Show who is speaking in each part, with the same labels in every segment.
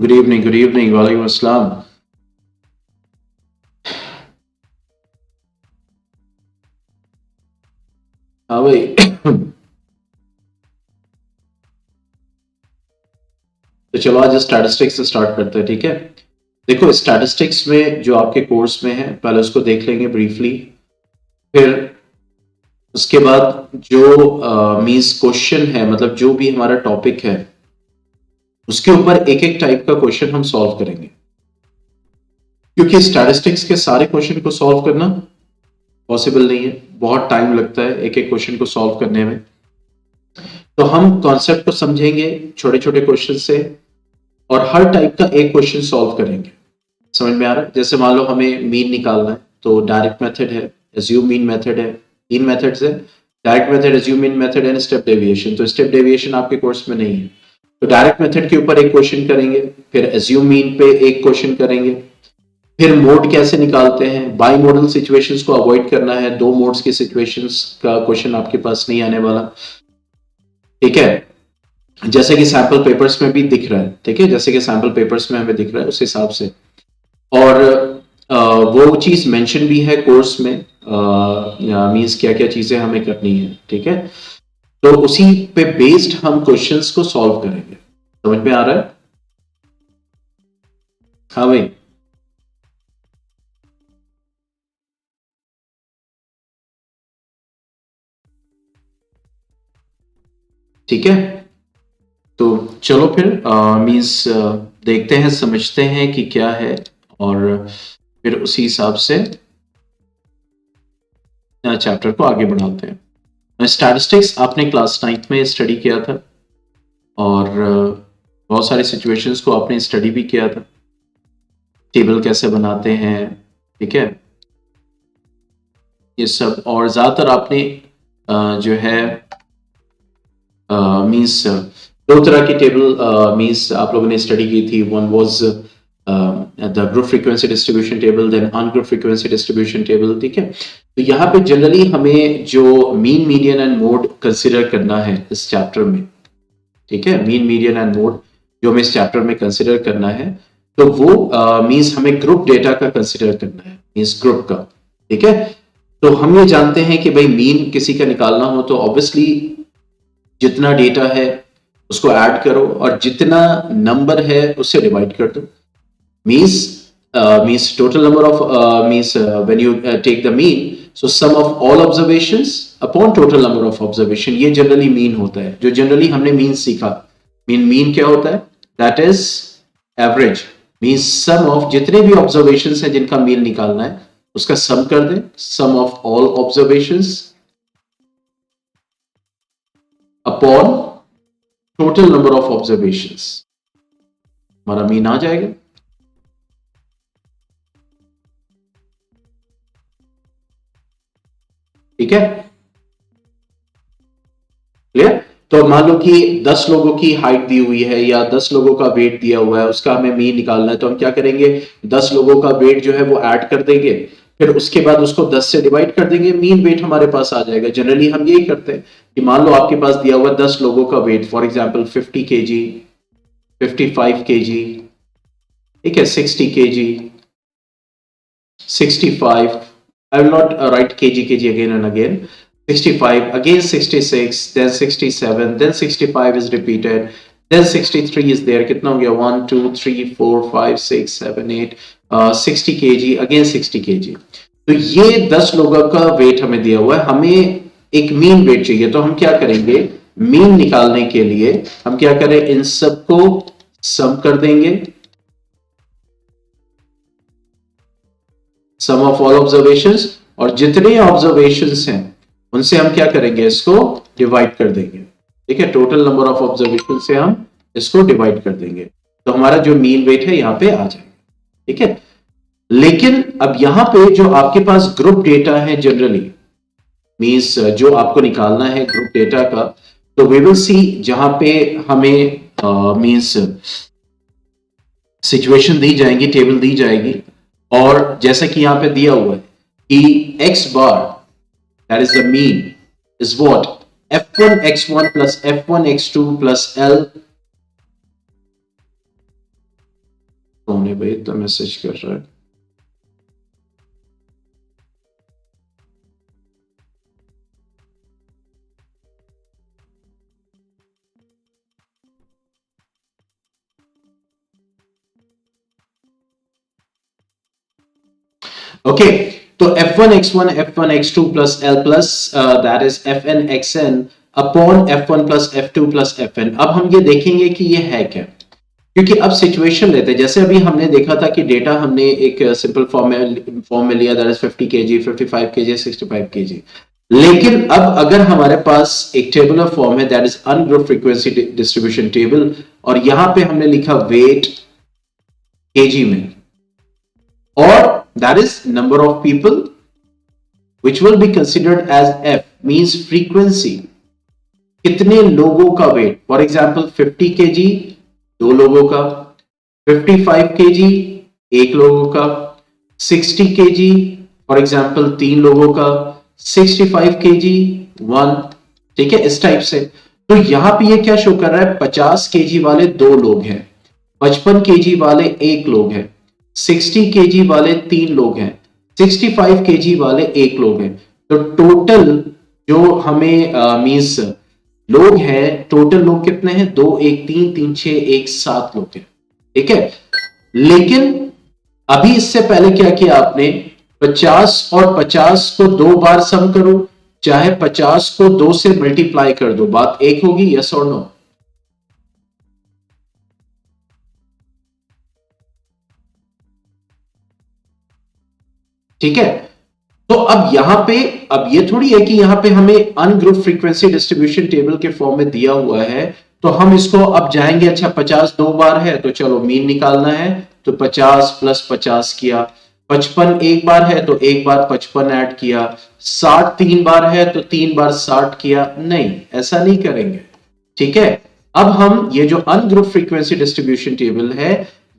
Speaker 1: Good evening वालेकुम अस्सलाम। हाँ भाई। तो चलो आज स्टैटिस्टिक्स से स्टार्ट करते हैं, ठीक है। देखो, स्टैटिस्टिक्स में जो आपके कोर्स में है पहले उसको देख लेंगे ब्रीफली। फिर उसके बाद जो मींस क्वेश्चन है, मतलब जो भी हमारा टॉपिक है उसके ऊपर एक एक टाइप का क्वेश्चन हम सॉल्व करेंगे, क्योंकि स्टैटिस्टिक्स के सारे क्वेश्चन को सॉल्व करना पॉसिबल नहीं है, बहुत टाइम लगता है एक एक क्वेश्चन को सॉल्व करने में। तो हम कॉन्सेप्ट को समझेंगे छोटे छोटे क्वेश्चन से, और हर टाइप का एक क्वेश्चन सॉल्व करेंगे। समझ में आ रहा है? जैसे मान लो हमें मीन निकालना है, तो डायरेक्ट मेथड है, एज्यूम मीन मेथड है। तीन मेथड्स है, direct method, assume mean method and step deviation. तो स्टेप डेविएशन आपके कोर्स में नहीं है, तो डायरेक्ट मेथड के ऊपर एक क्वेश्चन करेंगे, फिर एज्यूम मीन पे एक क्वेश्चन करेंगे, फिर मोड कैसे निकालते हैं, बाई मॉडल सिचुएशंस को अवॉइड करना है, दो मोड्स की सिचुएशंस का क्वेश्चन आपके पास नहीं आने वाला, ठीक है। जैसे कि सैंपल पेपर्स में भी दिख रहा है, ठीक है, जैसे कि सैंपल पेपर्स में हमें दिख रहा है उस हिसाब से। और वो चीज मेंशन भी है कोर्स में, मींस क्या क्या चीजें हमें करनी है, ठीक है। तो उसी पे बेस्ड हम क्वेश्चंस को सॉल्व करेंगे। समझ में आ रहा है? हाँ भाई। ठीक है, तो चलो फिर मींस देखते हैं, समझते हैं कि क्या है, और फिर उसी हिसाब से चैप्टर को आगे बढ़ाते हैं। स्टैटिस्टिक्स आपने क्लास 9th में स्टडी किया था, और बहुत सारी सिचुएशंस को आपने स्टडी भी किया था, टेबल कैसे बनाते हैं, ठीक है, ये सब। और ज्यादातर आपने जो है मींस दो तरह की टेबल मींस आप लोगों ने स्टडी की थी। One was the group frequency distribution table, then ungroup frequency distribution table, ठीक है। तो यहाँ पे जनरली हमें जो mean, median and mode consider करना है इस चैप्टर में, ठीक है, मीन, मीडियन एंड मोड जो हमें इस चैप्टर में कंसिडर करना है, तो वो मींस हमें ग्रुप डेटा का कंसिडर करना है, मींस ग्रुप का, ठीक है। तो हम ये जानते हैं कि भाई मीन किसी का निकालना हो तो ऑब्वियसली जितना डेटा है उसको ऐड करो, और जितना नंबर है उससे डिवाइड कर दो। Means means total number of means when you take the mean, so sum of all observations upon total number of observation, ये जनरली मीन होता है, जो जनरली हमने मीन सीखा। मीन क्या होता है? That is average. Means sum of जितने भी ऑब्जर्वेशंस हैं जिनका मीन निकालना है उसका सम कर दें, sum of all observations upon total number of observations, हमारा मीन आ जाएगा। ठीक है, क्लियर? तो मान लो कि 10 लोगों की हाइट दी हुई है या 10 लोगों का वेट दिया हुआ है, उसका हमें मीन निकालना है, तो हम क्या करेंगे? 10 लोगों का वेट जो है वो ऐड कर देंगे, फिर उसके बाद उसको 10 से डिवाइड कर देंगे, मीन वेट हमारे पास आ जाएगा। जनरली हम यही करते हैं कि मान लो आपके पास दिया हुआ 10 लोगों का wait, for example 50 kg, 55 kg, ठीक है, 60 kg, 65, I will not write kg again and again, 65, again 66, then 67, then 65 is repeated, then 63 is there, कितना हो गया? 1 2 3 4 5 6 7 8, 60 kg, again 60 kg। तो ये 10 लोगों का वेट हमें दिया हुआ है, हमें एक मीन वेट चाहिए, तो हम क्या करेंगे? मीन निकालने के लिए हम क्या करें? इन सबको सम कर देंगे, सम ऑफ ऑल ऑब्जर्वेशंस, और जितने ऑब्जर्वेशंस हैं उनसे हम क्या करेंगे? इसको डिवाइड कर देंगे, ठीक है। टोटल नंबर ऑफ ऑब्जर्वेशन से हम इसको डिवाइड कर देंगे, तो हमारा जो मीन वेट है यहां पे आ जाएगा, ठीक है। लेकिन अब यहां पे जो आपके पास ग्रुप डेटा है जनरली, मींस जो आपको निकालना है ग्रुप डेटा का, तो वी विल सी जहां पे हमें मींस सिचुएशन दी जाएंगी, टेबल दी जाएगी, और जैसा कि यहां पे दिया हुआ है कि x bar, that is the mean, is what? f1 x1 plus f1 x2 plus l कौन है भाई इतना मैसेज कर रहा है? ओके, तो f1 x1 f1 x2 plus l plus that is fn xn upon f1 plus f2 plus fn। अब हम ये देखेंगे कि ये है क्या, क्योंकि अब सिचुएशन लेते हैं। जैसे अभी हमने देखा था कि डेटा हमने एक सिंपल फॉर्म में लिया, that is 50 kg 55 kg 65 kg। लेकिन अब अगर हमारे पास एक टेबुलर फॉर्म है, that is ungroup frequency distribution table, और यहां पे हमने लिखा वेट kg में, और that is number of people which will be considered as f means frequency, कितने लोगों का वेट। फॉर एग्जाम्पल 50 kg 2 लोगों का, 55 kg 1 लोगों का, 60 kg फॉर एग्जाम्पल 3 लोगों का, 65 kg 1। ठीक है, इस टाइप से। तो यहां पे ये क्या शो कर रहा है, 50 kg वाले 2 लोग हैं, 55 kg वाले 1 लोग हैं, 60 kg वाले 3 लोग हैं, 65 kg वाले 1 लोग हैं। तो टोटल जो हमें मींस लोग हैं, टोटल लोग कितने हैं, 2 1 3 3 6 1 7 लोग हैं। ठीक है, लेकिन अभी इससे पहले क्या किया आपने, 50 और 50 को 2 बार सम करो, चाहे 50 को 2 से मल्टीप्लाई कर दो, बात एक होगी, यस और नो? ठीक है, तो अब यहां पे, अब ये थोड़ी है कि यहां पे हमें अनग्रुप फ्रीक्वेंसी डिस्ट्रीब्यूशन टेबल के फॉर्म में दिया हुआ है, तो हम इसको अब जाएंगे, अच्छा 50 2 बार है तो चलो मीन निकालना है, तो 50 प्लस 50 किया, 55 1 बार है तो 1 बार 55 ऐड किया, 60 3 बार है तो 3 बार 60 किया, नहीं ऐसा नहीं करेंगे। ठीक है, अब हम ये जो अनग्रुप फ्रीक्वेंसी डिस्ट्रीब्यूशन टेबल है,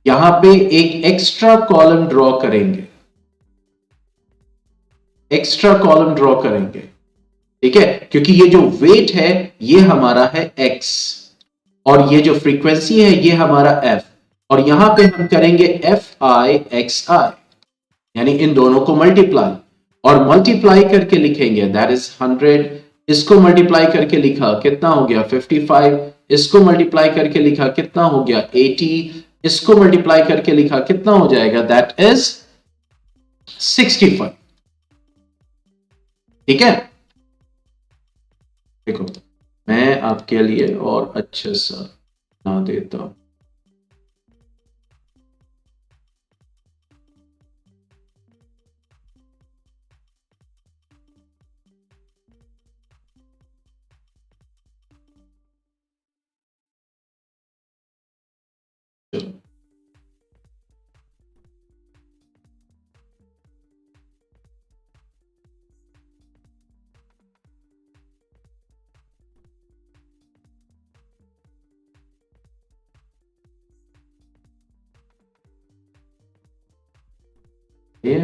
Speaker 1: यहां पे एक एक्स्ट्रा कॉलम ड्रॉ करेंगे, एक्स्ट्रा कॉलम ड्रॉ करेंगे। ठीक है, क्योंकि ये जो वेट है ये हमारा है x, और ये जो फ्रीक्वेंसी है ये हमारा f, और यहां पे हम करेंगे fi xi, यानी इन दोनों को मल्टीप्लाई, और मल्टीप्लाई करके लिखेंगे दैट इज 100। इसको मल्टीप्लाई करके लिखा कितना हो गया 55, इसको मल्टीप्लाई करके लिखा कितना हो गया 80, इसको मल्टीप्लाई करके लिखा कितना हो जाएगा, दैट इज 65। ठीक है, देखो मैं आपके लिए और अच्छे सा बना देता हूं। चलो ये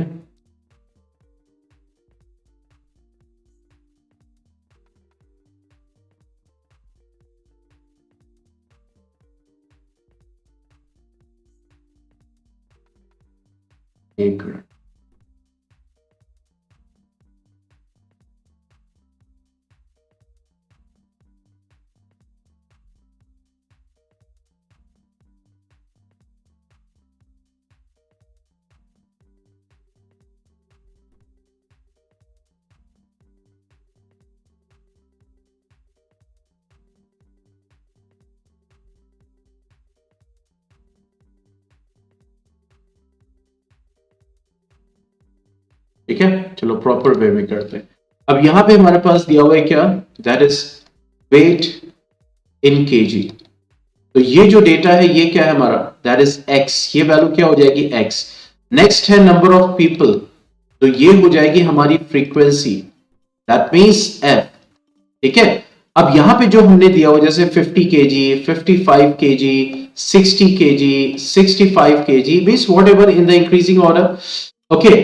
Speaker 1: एक मिनट, ठीक है, चलो प्रॉपर वे में करते हैं। अब यहां पे हमारे पास दिया हुआ है क्या, that is weight in KG. तो ये जो डेटा है ये क्या है हमारा, दैट इज x, ये वैल्यू क्या हो जाएगी x। नेक्स्ट है नंबर ऑफ पीपल, तो ये हो जाएगी हमारी फ्रीक्वेंसी, दैट मींस f। ठीक है, अब यहां पे जो हमने दिया हुआ जैसे 50 kg 55 kg 60 kg 65 kg means whatever in the increasing order. Okay,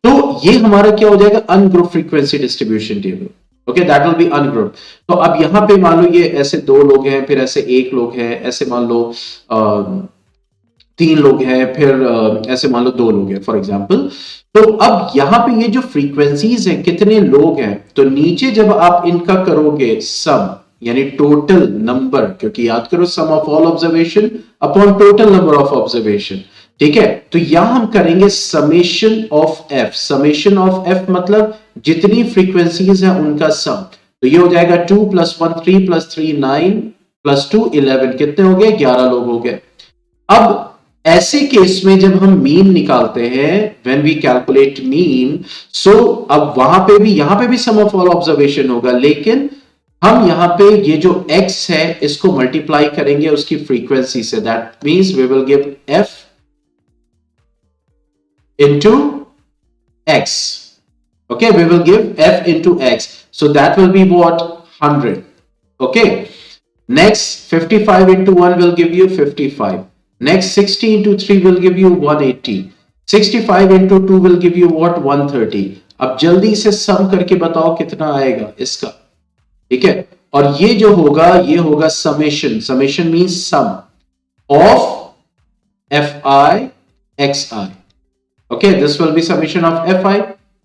Speaker 1: तो ये हमारा क्या हो जाएगा, ungroup frequency distribution table. Okay, that will B ungroup. तो अब यहां पे मान लो ये ऐसे 2 लोग हैं, फिर ऐसे 1 लोग हैं, ऐसे मान लो 3 लोग हैं, फिर ऐसे मान लो 2 लोग हैं फॉर एग्जांपल। तो अब यहां पे ये जो फ्रीक्वेंसीज हैं, कितने लोग हैं, तो नीचे जब आप इनका करोगे सम, यानी टोटल नंबर, क्योंकि याद करो sum of all observation upon total number of observation, ठीक है। तो यहां हम करेंगे summation of F. Summation of F मतलब जितनी फ्रीक्वेंसीज हैं उनका सम। तो ये हो जाएगा 2 + 1 3 + 3 9 + 2 11। कितने हो गए? 11 लोग हो गए। अब ऐसे केस में जब हम मीन निकालते हैं, व्हेन वी कैलकुलेट मीन, सो अब वहां पे भी, यहां पे भी सम ऑफ ऑल ऑब्जर्वेशन होगा, लेकिन हम यहां पे ये जो x है इसको मल्टीप्लाई करेंगे उसकी फ्रीक्वेंसी से। That means we will give f into x. Okay, we will give f into x. So that will be what? 100. Okay. Next, 55 into 1 will give you 55. Next, 60 into 3 will give you 180. 65 into 2 will give you what? 130. अब जल्दी से सम करके बताओ कितना आएगा इसका, ठीक है। और ये जो होगा ये होगा summation. Summation means sum of F I X I. Okay, this will be summation of F I,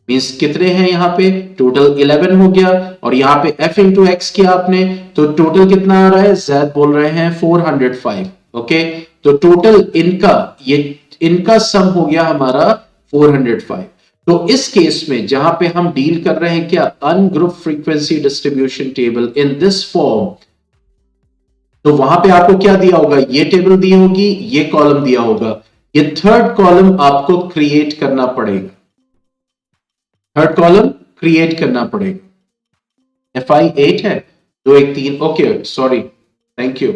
Speaker 1: means कितने हैं यहां पे? टोटल 11 हो गया, और यहां पे f इंटू एक्स किया आपने, तो टोटल कितना आ रहा है? जैद बोल रहे हैं 405। ओके, तो टोटल इनका, ये इनका सम हो गया हमारा 405। तो इस केस में जहां पे हम डील कर रहे हैं क्या? Ungroup frequency distribution table in this form, तो वहां पे आपको क्या दिया होगा? ये टेबल दी होगी, ये कॉलम दिया होगा, ये थर्ड कॉलम आपको क्रिएट करना पड़ेगा। थर्ड कॉलम क्रिएट करना पड़ेगा। एफ आई 8 है, 2 1 3। Okay, sorry, thank you.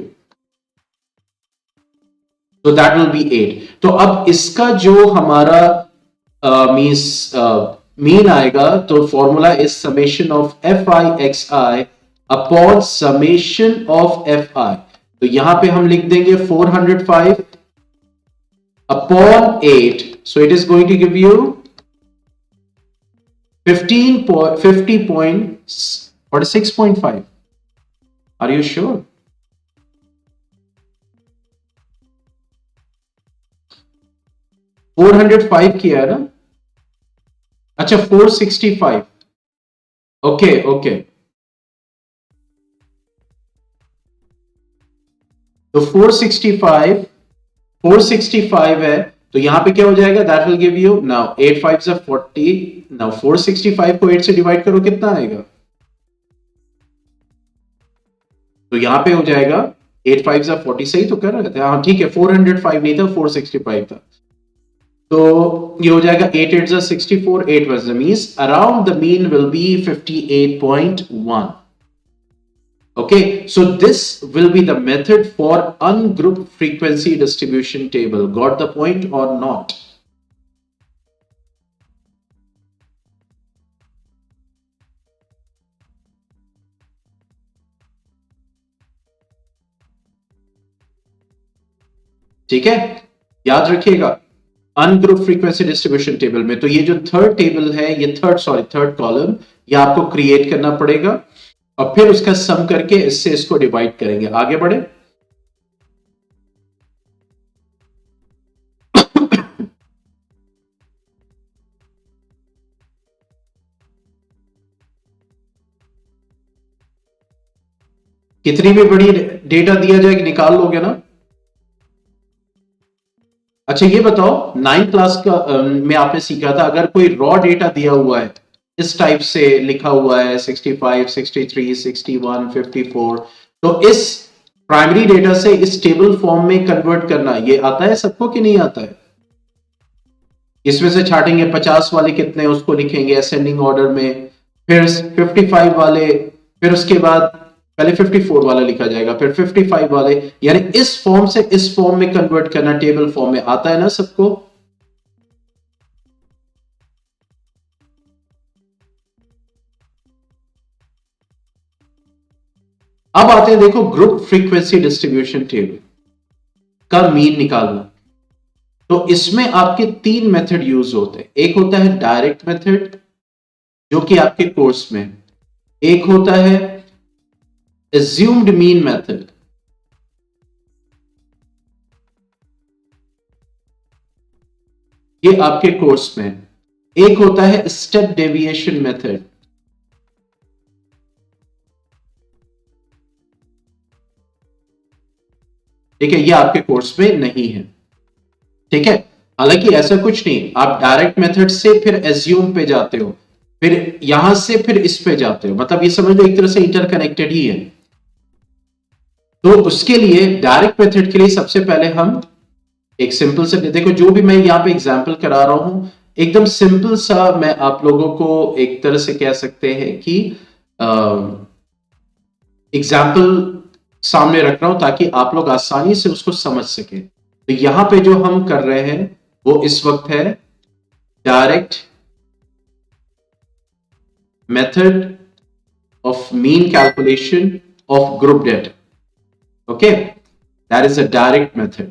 Speaker 1: तो दैट विल बी 8। तो अब इसका जो हमारा मींस मीन आएगा, तो formula is summation of F I X I upon summation of F I. तो यहां पे हम लिख देंगे 405 upon 8, so it is going to give you 50.46.5। Are you sure? $405 किया है ना? अच्छा, 465। ओके ओके, तो 465 है, तो यहां पे क्या हो जाएगा? That will give you now 8 5 जा 40। नाउ 465 को 8 से डिवाइड करो, कितना आएगा? तो यहां पे हो जाएगा 8 5 जा 40। सही तो कर रहे थे? हाँ ठीक है, 405 नहीं था, 465 था। तो ये हो जाएगा 8 8 जा 64, 8 was the means, around the mean will be 58.1. Okay, so this will be the method for ungrouped frequency distribution table. Got the point or not? ठीक है, याद रखिएगा अनग्रुप फ्रीक्वेंसी डिस्ट्रीब्यूशन टेबल में, तो ये जो थर्ड टेबल है, ये थर्ड कॉलम, ये आपको क्रिएट करना पड़ेगा, और फिर उसका सम करके इससे इसको डिवाइड करेंगे। आगे बढ़े। कितनी भी बड़ी डेटा दिया जाए निकाल लोगे ना? अच्छा ये बताओ, 9th क्लास का में आपने सीखा था, अगर कोई रॉ डेटा दिया हुआ है, इस टाइप से लिखा हुआ है 65 63 61 54, तो इस प्राइमरी डेटा से इस टेबल फॉर्म में कन्वर्ट करना, ये आता है सबको कि नहीं आता है? इसमें से छाटेंगे 50 वाले कितने, उसको लिखेंगे असेंडिंग ऑर्डर में, फिर 55 वाले, फिर उसके बाद पहले 54 वाला लिखा जाएगा, फिर 55 वाले, यानी इस फॉर्म से इस फॉर्म में कन्वर्ट करना, टेबल फॉर्म में आता है ना सबको? अब आते हैं, देखो, ग्रुप फ्रीक्वेंसी डिस्ट्रीब्यूशन टेबल का मीन निकालना। तो इसमें आपके 3 मेथड यूज होते हैं। एक होता है डायरेक्ट मेथड, जो कि आपके कोर्स में, एक होता है assumed mean method, ये आपके कोर्स में। एक होता है स्टेप डेविएशन मेथड, ठीक है, ये आपके कोर्स में नहीं है, ठीक है। हालांकि ऐसा कुछ नहीं, आप डायरेक्ट मेथड से फिर एज्यूम पे जाते हो, फिर यहां से फिर इस पे जाते हो, मतलब ये समझ लो एक तरह से इंटरकनेक्टेड ही है। तो उसके लिए डायरेक्ट मेथड के लिए सबसे पहले हम एक सिंपल से, देखो जो भी मैं यहां पे एग्जांपल करा रहा हूं एकदम सिंपल सा, मैं आप लोगों को एक तरह से कह सकते हैं कि एग्जाम्पल सामने रख रहा हूं ताकि आप लोग आसानी से उसको समझ सके। तो यहां पे जो हम कर रहे हैं वो इस वक्त है direct method of mean calculation of group data. Okay, that is a direct method.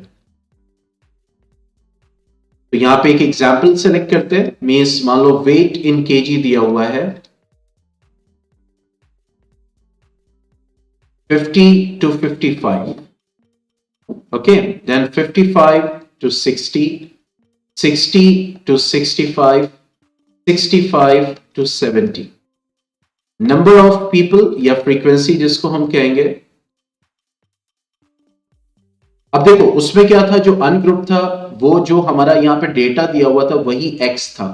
Speaker 1: तो यहां पे एक एग्जांपल सेलेक्ट करते हैं, मींस मान लो वेट इन केजी दिया हुआ है 50 to 55. Okay, then 55 to 60, 60 to 65, 65 to 70. Number of people या फ्रीक्वेंसी जिसको हम कहेंगे। अब देखो उसमें क्या था, जो अनग्रुप था वो जो हमारा यहां पे डेटा दिया हुआ था वही एक्स था,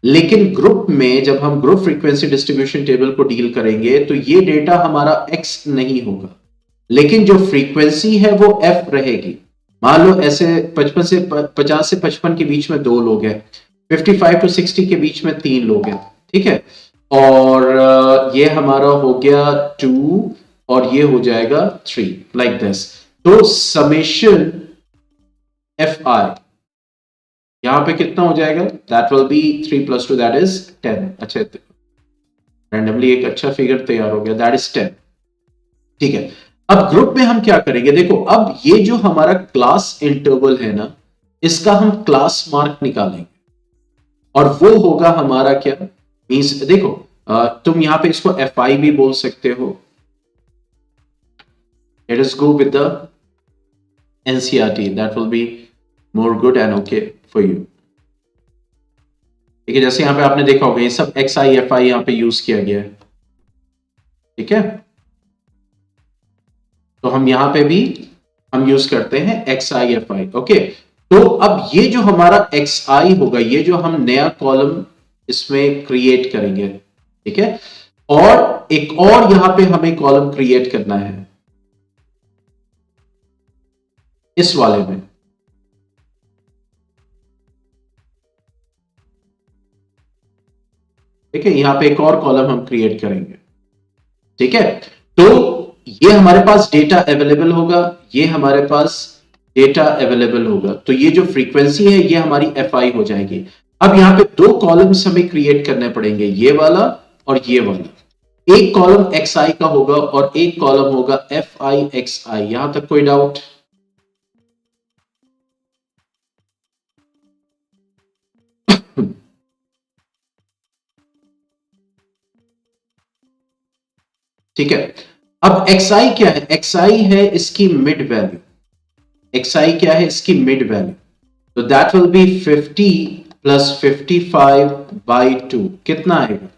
Speaker 1: लेकिन ग्रुप में जब हम ग्रुप फ्रीक्वेंसी डिस्ट्रीब्यूशन टेबल को डील करेंगे तो ये डेटा हमारा एक्स नहीं होगा, लेकिन जो फ्रीक्वेंसी है वो एफ रहेगी। मान लो ऐसे 50 से 55 के बीच में 2 लोग हैं, 55 to 60 के बीच में 3 लोग हैं, ठीक है, और ये हमारा हो गया 2 और ये हो जाएगा 3, लाइक दिस। तो समेशन एफ आई यहां पे कितना हो जाएगा, that will B 3 + 2 that is 10। अच्छा, रैंडमली एक अच्छा फिगर तैयार हो गया, दैट इज 10, ठीक है। अब ग्रुप में हम क्या करेंगे, देखो अब ये जो हमारा क्लास इंटरवल है ना, इसका हम क्लास मार्क निकालेंगे और वो होगा हमारा क्या, मींस देखो तुम यहां पे इसको एफ आई भी बोल सकते हो। Let us go with the NCERT, that will be more good and okay for you. ठीक है, जैसे यहां पे आपने देखा होगा ये सब एक्स आई एफ आई यहां पे यूज किया गया है, ठीक है। तो हम यहां पे भी हम यूज करते हैं x I F I, okay. तो अब ये जो हमारा एक्स आई होगा, ये जो हम नया कॉलम इसमें क्रिएट करेंगे, ठीक है, और एक और यहां पे हमें कॉलम क्रिएट करना है इस वाले में, ठीक है, यहां पे एक और कॉलम हम क्रिएट करेंगे, ठीक है। तो ये हमारे पास डेटा अवेलेबल होगा, ये हमारे पास डेटा अवेलेबल होगा, तो ये जो फ्रीक्वेंसी है ये हमारी एफ आई हो जाएगी। अब यहां पे 2 कॉलम्स हमें क्रिएट करने पड़ेंगे, ये वाला और ये वाला। एक कॉलम एक्स आई का होगा और एक कॉलम होगा एफ आई एक्स आई। यहां तक कोई डाउट? ठीक है, अब xi क्या है, xi है इसकी मिड वैल्यू, xi क्या है इसकी मिड वैल्यू, तो दैट विल बी 50 + 55/2, कितना आएगा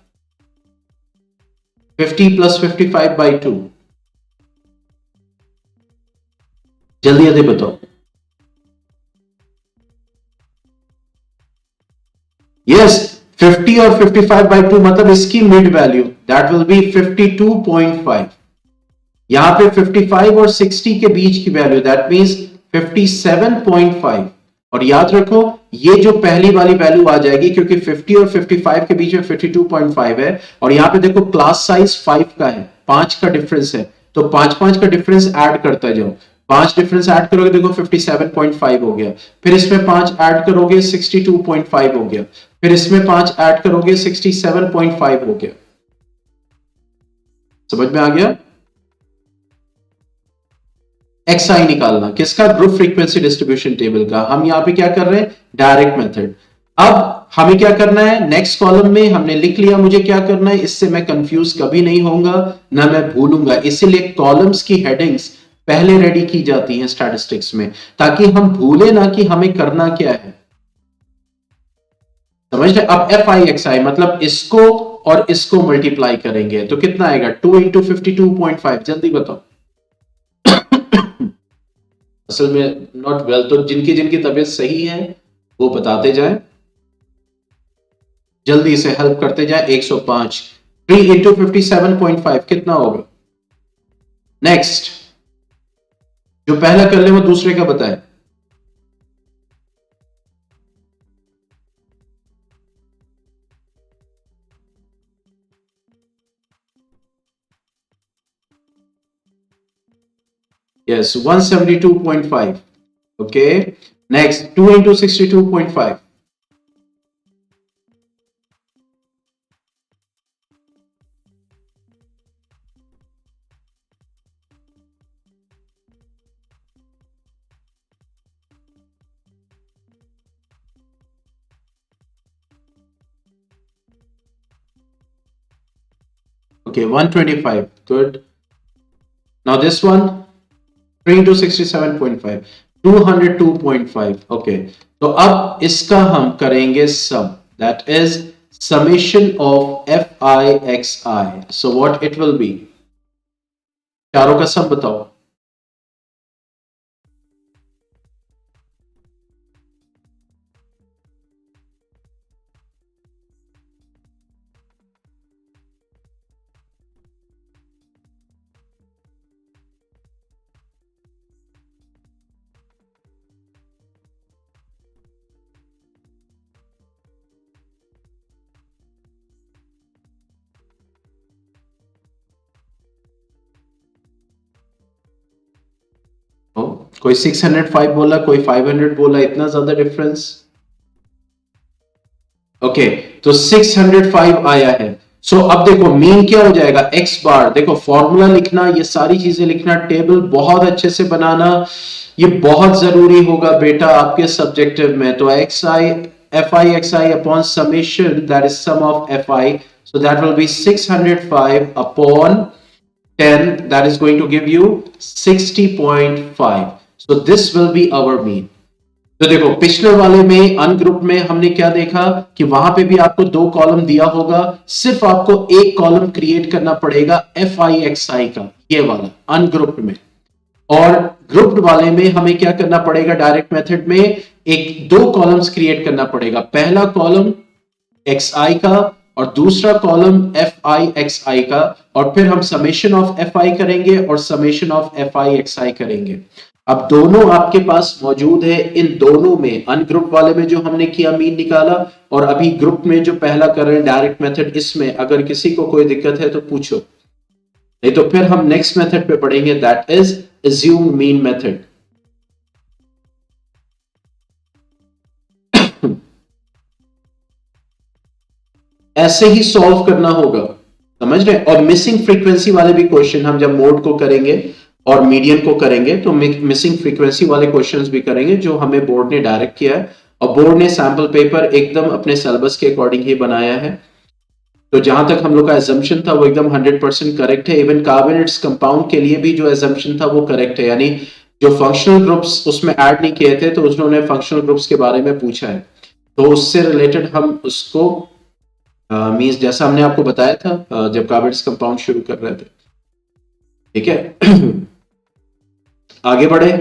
Speaker 1: 50 + 55/2, जल्दी जल्दी बताओ। यस, 50 और 55/2 मतलब इसकी mid value, that will B 52.5। यहां पे 55 और 60 के बीच की वैल्यू, दैट मींस 57.5। और याद रखो ये जो पहली वाली वैल्यू आ जाएगी, क्योंकि 50 और 55 के बीच में 52.5 है, और यहां पे देखो क्लास साइज 5 का है, 5 का डिफरेंस है, तो 5 का डिफरेंस ऐड करता जाओ, 5 डिफरेंस ऐड करोगे, देखो 57.5 हो गया, फिर इसमें 5 ऐड करोगे 62.5 हो गया, फिर इसमें 5 ऐड करोगे 67.5 हो गया। समझ में आ गया? एक्स आई निकालना किसका, ग्रुप फ्रीक्वेंसी डिस्ट्रीब्यूशन टेबल का। हम यहां पे क्या कर रहे हैं, डायरेक्ट मेथड। अब हमें क्या करना है, नेक्स्ट कॉलम में हमने लिख लिया मुझे क्या करना है, इससे मैं कंफ्यूज कभी नहीं होऊंगा ना मैं भूलूंगा, इसीलिए कॉलम्स की हेडिंग्स पहले रेडी की जाती हैं स्टैटिस्टिक्स में, ताकि हम भूले ना कि हमें करना क्या है। समझ रहे? अब एफ आई एक्स आई मतलब इसको और इसको मल्टीप्लाई करेंगे तो कितना आएगा 2 × 52.5, जल्दी बताओ। असल में नॉट वेल, तो जिनकी जिनकी तबीयत सही है वो बताते जाए, जल्दी से हेल्प करते जाए। 105 3 × 57.5 कितना होगा? नेक्स्ट, जो पहला कर ले वो दूसरे का बताए। Yes 172.5। Okay, next 2 × 62.5। Okay, 125. Good. Now this one, 3 × 67.5, 202.5। Okay, तो अब इसका हम करेंगे सम, that is summation of fi xi। So what it will be? चारों का सम बताओ। कोई 605 बोला, कोई 500 बोला, इतना ज्यादा डिफरेंस। ओके, तो 605 आया है। सो अब देखो मीन क्या हो जाएगा, एक्स बार। देखो फॉर्मूला लिखना, ये सारी चीजें लिखना, टेबल बहुत अच्छे से बनाना, ये बहुत जरूरी होगा बेटा आपके सब्जेक्टिव में। तो X I F I X I upon summation, that is sum of F I, so that will be 605 upon 10, that is going to give you 60.5। so this will be our mean। तो देखो पिछले वाले में ungroup में हमने क्या देखा कि वहां पे भी आपको 2 कॉलम दिया होगा, सिर्फ आपको एक कॉलम क्रिएट करना पड़ेगा एफ आई एक्स आई का, ये वाला अनग्रुप में। और ग्रुप्ड वाले में हमें क्या करना पड़ेगा, डायरेक्ट मेथड में एक 2 कॉलम्स क्रिएट करना पड़ेगा, पहला कॉलम एक्स आई का और दूसरा कॉलम एफ आई एक्स आई का, और फिर हम समेशन ऑफ एफ आई करेंगे और summation of F I X I करेंगे। अब दोनों आपके पास मौजूद है, इन दोनों में अनग्रुप वाले में जो हमने किया मीन निकाला, और अभी ग्रुप में जो पहला कर रहे हैं डायरेक्ट मेथड, इसमें अगर किसी को कोई दिक्कत है तो पूछो, नहीं तो फिर हम नेक्स्ट मेथड पे पढ़ेंगे, that is assume mean method. ऐसे ही सॉल्व करना होगा, समझ रहे? और मिसिंग फ्रीक्वेंसी वाले भी क्वेश्चन हम जब मोड को करेंगे और मीडियन को करेंगे तो मिसिंग फ्रीक्वेंसी वाले क्वेश्चंस भी करेंगे, जो हमें बोर्ड ने डायरेक्ट किया है। और बोर्ड ने सैंपल पेपर एकदम अपने सिलेबस के अकॉर्डिंग ही बनाया है, तो जहां तक हम लोग का एजम्पशन था वो एकदम 100% करेक्ट है। इवन कार्बोनेट्स कंपाउंड के लिए भी जो एजम्पशन था वो करेक्ट है, यानी जो फंक्शनल ग्रुप्स उसमें ऐड नहीं किए थे तो उन्होंने फंक्शनल ग्रुप्स के बारे में पूछा है, तो उससे रिलेटेड हम उसको मींस जैसा हमने आपको बताया था जब कार्बोनेट्स कंपाउंड शुरू कर रहे थे। ठीक है, आगे बढ़े,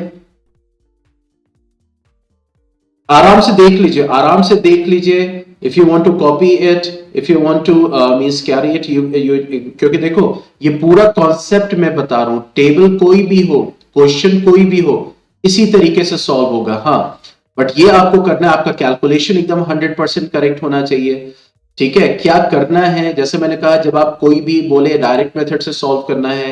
Speaker 1: आराम से देख लीजिए, आराम से देख लीजिए। If you want to copy it, if you want to means carry it, you क्योंकि देखो ये पूरा कॉन्सेप्ट मैं बता रहा हूं, टेबल कोई भी हो, क्वेश्चन कोई भी हो, इसी तरीके से सॉल्व होगा। हाँ, बट ये आपको करना है, आपका कैलकुलेशन एकदम 100% करेक्ट होना चाहिए। ठीक है, क्या करना है, जैसे मैंने कहा जब आप कोई भी बोले डायरेक्ट मेथड से सॉल्व करना है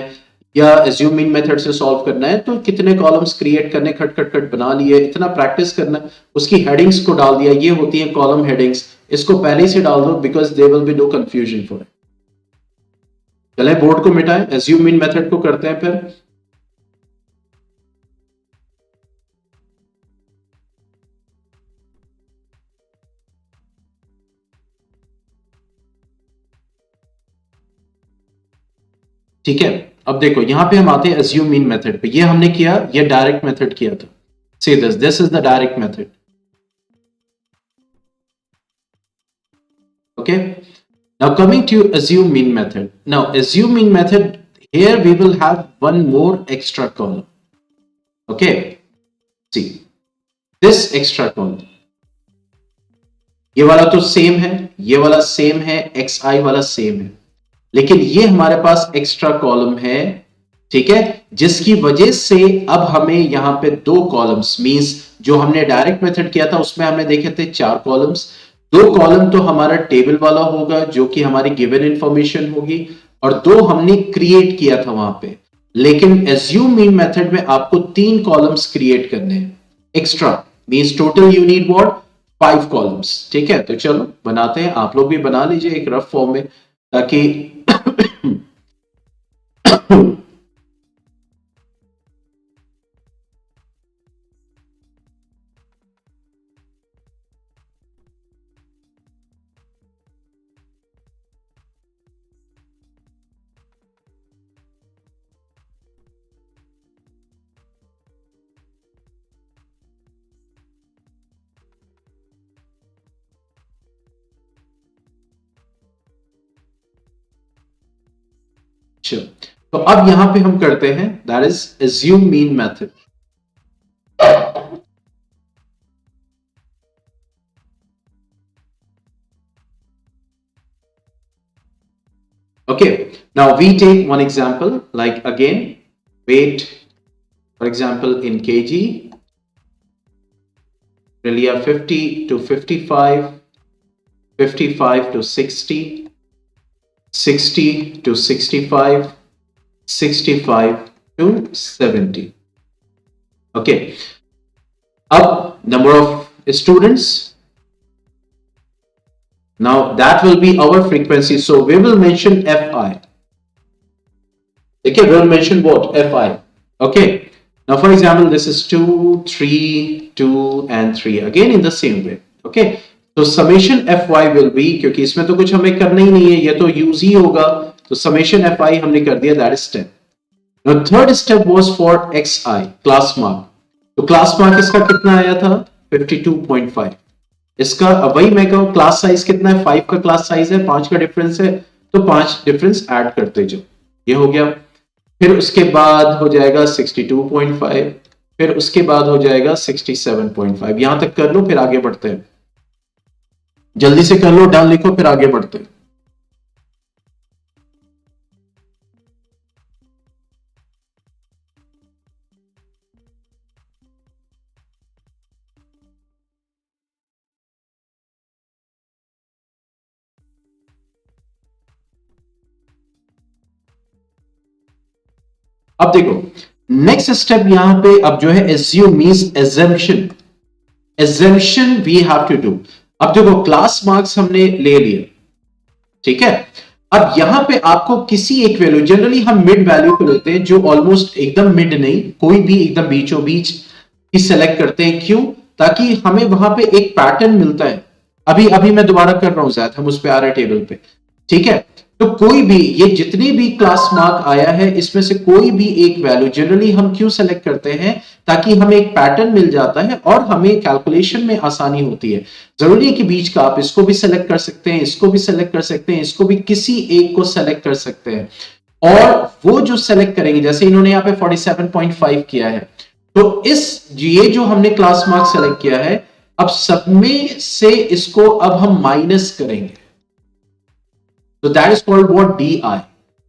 Speaker 1: या एज्यूम मीन मेथड से सॉल्व करना है, तो कितने कॉलम्स क्रिएट करने, खट खट खट बना लिए, इतना प्रैक्टिस करना, उसकी हेडिंग्स को डाल दिया, ये होती है कॉलम हेडिंग्स, इसको पहले ही से डाल दो, because there will be no confusion for it. चले बोर्ड को मिटाएं, एज्यूम मीन मेथड को करते हैं फिर। ठीक है, अब देखो यहां पे हम आते हैं एज्यूम मीन मेथड पे, ये हमने किया, ये डायरेक्ट मेथड किया था। See this is the direct method. Okay. Now coming to assume mean method. Now assume mean method, here we will have one more extra column. Okay. See this extra column, ये वाला तो same है, ये वाला same है, xi वाला same है, लेकिन ये हमारे पास एक्स्ट्रा कॉलम है, ठीक है, जिसकी वजह से अब हमें यहां पे दो कॉलम्स, मींस जो हमने डायरेक्ट मेथड किया था उसमें हमने देखे थे 4 कॉलम्स, 2 कॉलम तो हमारा टेबल वाला होगा जो कि हमारी गिवन इंफॉर्मेशन होगी, और 2 हमने क्रिएट किया था वहां पे। लेकिन एज्यूम मीन मेथड में आपको 3 कॉलम्स क्रिएट करने हैं extra, means total you need what 5 columns. ठीक है, तो चलो बनाते हैं, आप लोग भी बना लीजिए एक रफ फॉर्म में ताकि तो अब यहां पे हम करते हैं that is assume mean method. Okay, now we take one example, like again weight, for example in kg, Relia 50 to 55, 55 to 60, 60 to 65, 65 to 70. Okay, up number of students, now that will be our frequency, so we will mention fi. Okay, we will mention what fi. Okay, now for example this is 2 3 2 and 3, again in the same way. Okay, तो summation fy will be, क्योंकि इसमें तो कुछ हमें करना ही नहीं है, ये तो यूज ही होगा, तो summation fy हमने कर दिया, that is 10. Now third step was for xi, class mark. तो class mark इसका कितना आया था 52.5, इसका वही मैं कहूं क्लास साइज कितना है, 5 का क्लास साइज है, 5 का डिफरेंस है, तो 5 डिफरेंस ऐड करते जाओ, ये हो गया। फिर उसके बाद हो जाएगा 62.5, फिर उसके बाद हो जाएगा 67.5, यहां तक कर लो फिर आगे बढ़ते हैं, जल्दी से कर लो, डन लिखो फिर आगे बढ़ते हैं। अब देखो नेक्स्ट स्टेप यहां पे अब जो है assume means assumption, assumption we have to do. अब देखो क्लास मार्क्स हमने ले लिए, ठीक है, अब यहां पे आपको किसी एक वैल्यू, जनरली हम मिड वैल्यू को लेते हैं जो ऑलमोस्ट एकदम मिड नहीं, कोई भी एकदम बीचों बीच ही सेलेक्ट करते हैं, क्यों, ताकि हमें वहां पे एक पैटर्न मिलता है। अभी अभी मैं दोबारा कर रहा हूं शायद, हम उस पे आ रहे हैं टेबल पे, ठीक है, तो कोई भी ये जितने भी क्लास मार्क आया है इसमें से कोई भी एक वैल्यू जनरली हम क्यों सेलेक्ट करते हैं, ताकि हमें एक पैटर्न मिल जाता है और हमें कैलकुलेशन में आसानी होती है। जरूरी है कि बीच का आप इसको भी सेलेक्ट कर सकते हैं, इसको भी सेलेक्ट कर सकते हैं, इसको भी, किसी एक को सेलेक्ट कर सकते हैं, और वो जो सेलेक्ट करेंगे, जैसे इन्होंने यहाँ पे 47.5 किया है, तो ये जो हमने क्लास मार्क सेलेक्ट किया है, अब सब में से इसको अब हम माइनस करेंगे, so that is called what di.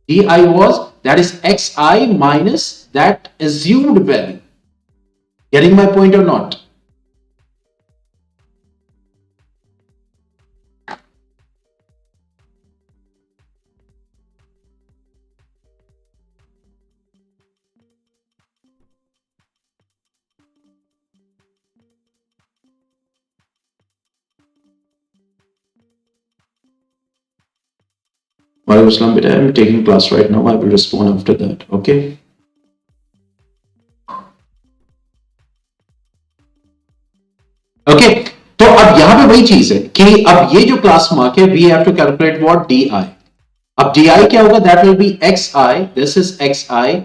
Speaker 1: Di was, that is xi minus that assumed value. Getting my point or not? Walaikum Assalam, beta. I'm taking class right now. I will respond after that. Okay. Okay. तो अब यहां पे वही चीज है कि अब ये जो क्लास मार्क है, we have to calculate what D I. अब डी आई क्या होगा, that will be X I, this is X I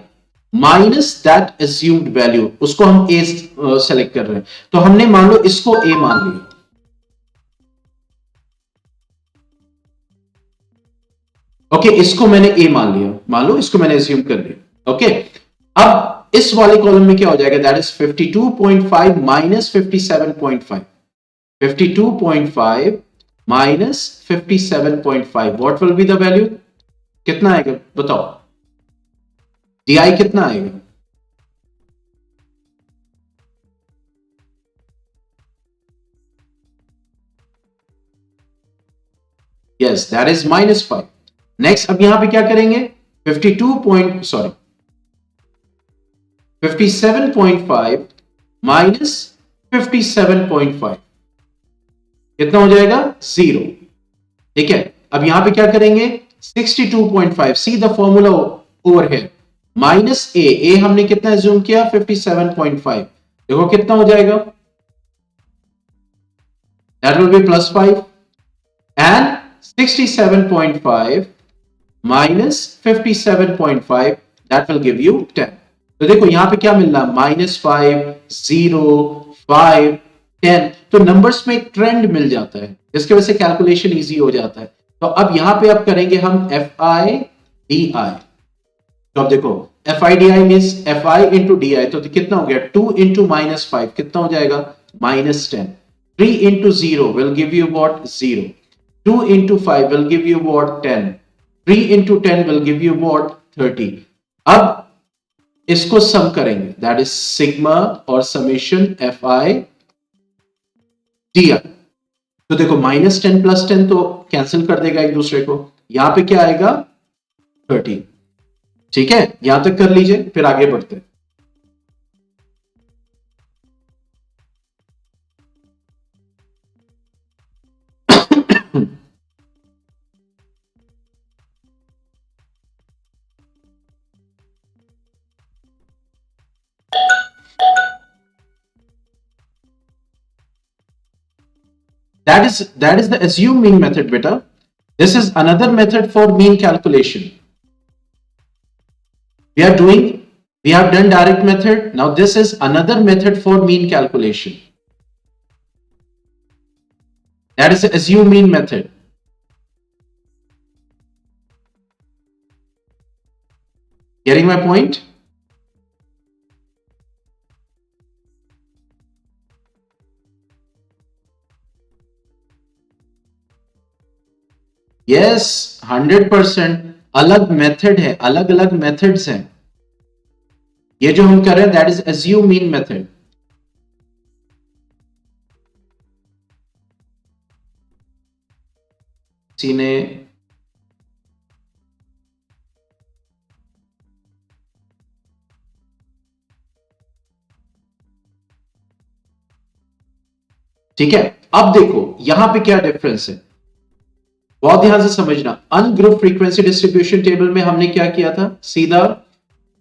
Speaker 1: minus that assumed value, उसको हम ए सेलेक्ट कर रहे हैं, तो हमने मान लो इसको ए मान लिया, ओके, इसको मैंने ए मान लिया, मान लो इसको मैंने एज्यूम कर लिया। ओके, अब इस वाले कॉलम में क्या हो जाएगा, that is 52.5 minus 57.5, 52.5 minus 57.5, what will be the value, कितना आएगा बताओ, DI कितना आएगा, यस दैट इज -5। नेक्स्ट अब यहां पे क्या करेंगे, 57.5 माइनस 57.5 कितना हो जाएगा, 0। ठीक है, अब यहां पे क्या करेंगे, 62.5, see the formula over here, minus A हमने कितना एज्यूम किया 57.5, देखो कितना हो जाएगा, that will be +5 and 67.5 minus 57.5 that will give you 10। तो देखो यहां पे क्या मिल रहा है, -5, 0, 5, 10, तो नंबर्स में एक ट्रेंड मिल जाता है जिसकी वजह से कैलकुलेशन इजी हो जाता है। तो अब यहां पे अब करेंगे हम FI/DI, तो अब देखो FI/DI means FI into DI, तो कितना हो गया, 2 इंटू -5 कितना हो जाएगा, -10, 3 into 0 will give you what, 0, 2 into 5 will give you what, 10, 3 into 10 will give you what, 30। अब इसको सम करेंगे, दैट इज सिग्मा और समेशन FI/DI, तो देखो -10 + 10 तो कैंसिल कर देगा एक दूसरे को, यहां पे क्या आएगा 30। ठीक है, यहां तक कर लीजिए, फिर आगे बढ़ते हैं। That is the assume mean method, beta. This is another method for mean calculation. We have done direct method. Now this is another method for mean calculation. That is the assume mean method. Getting my point? Yes, 100% अलग method है, अलग अलग methods हैं। ये जो हम कर रहे हैं that is assume mean method. किसी ने ठीक है, अब देखो यहां पे क्या डिफरेंस है, बहुत ध्यान से समझना। अनग्रुप फ्रीक्वेंसी डिस्ट्रीब्यूशन टेबल में हमने क्या किया था, सीधा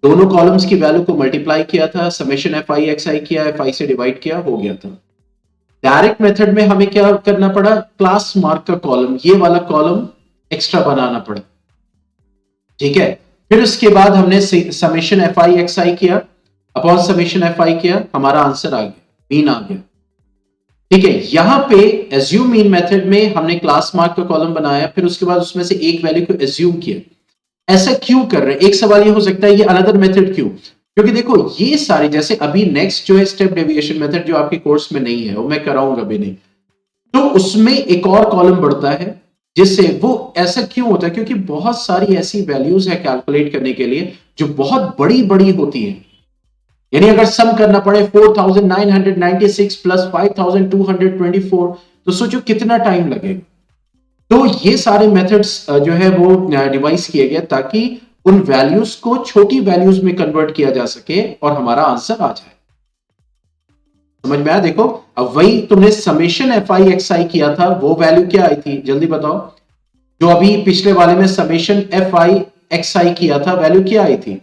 Speaker 1: दोनों कॉलम्स की वैल्यू को मल्टीप्लाई किया था, समेशन FI/XI किया, FI से डिवाइड किया, हो गया था। डायरेक्ट मेथड में हमें क्या करना पड़ा, क्लास मार्क का कॉलम, ये वाला कॉलम एक्स्ट्रा बनाना पड़ा। ठीक है, फिर उसके बाद हमने समेशन FI/XI किया अपॉन समेशन FI किया, हमारा आंसर आ गया, मीन आ गया। ठीक है, यहां पे एज्यूम मीन मेथड में हमने क्लास मार्क का कॉलम बनाया, फिर उसके बाद उसमें से एक वैल्यू को एज्यूम किया। ऐसा क्यों कर रहे हैं, एक सवाल ये हो सकता है ये अनदर मेथड क्यों, क्योंकि देखो ये सारे जैसे अभी नेक्स्ट जो है स्टेप डेविएशन मेथड जो आपके कोर्स में नहीं है, वो मैं कराऊंगा भी नहीं, तो उसमें एक और कॉलम बढ़ता है, जिससे वो ऐसा क्यों होता है, क्योंकि बहुत सारी ऐसी वैल्यूज है कैलकुलेट करने के लिए जो बहुत बड़ी बड़ी होती है। यानी अगर सम करना पड़े 4996 प्लस 5224, तो सोचो कितना टाइम लगेगा। तो ये सारे मेथड्स जो है वो डिवाइस किए गए ताकि उन वैल्यूज को छोटी वैल्यूज में कन्वर्ट किया जा सके और हमारा आंसर आ जाए। समझ में आया? देखो अब वही तुमने समेशन FI/XI किया था, वो वैल्यू क्या आई थी जल्दी बताओ, जो अभी पिछले वाले में समेशन FI/XI किया था, वैल्यू क्या आई थी,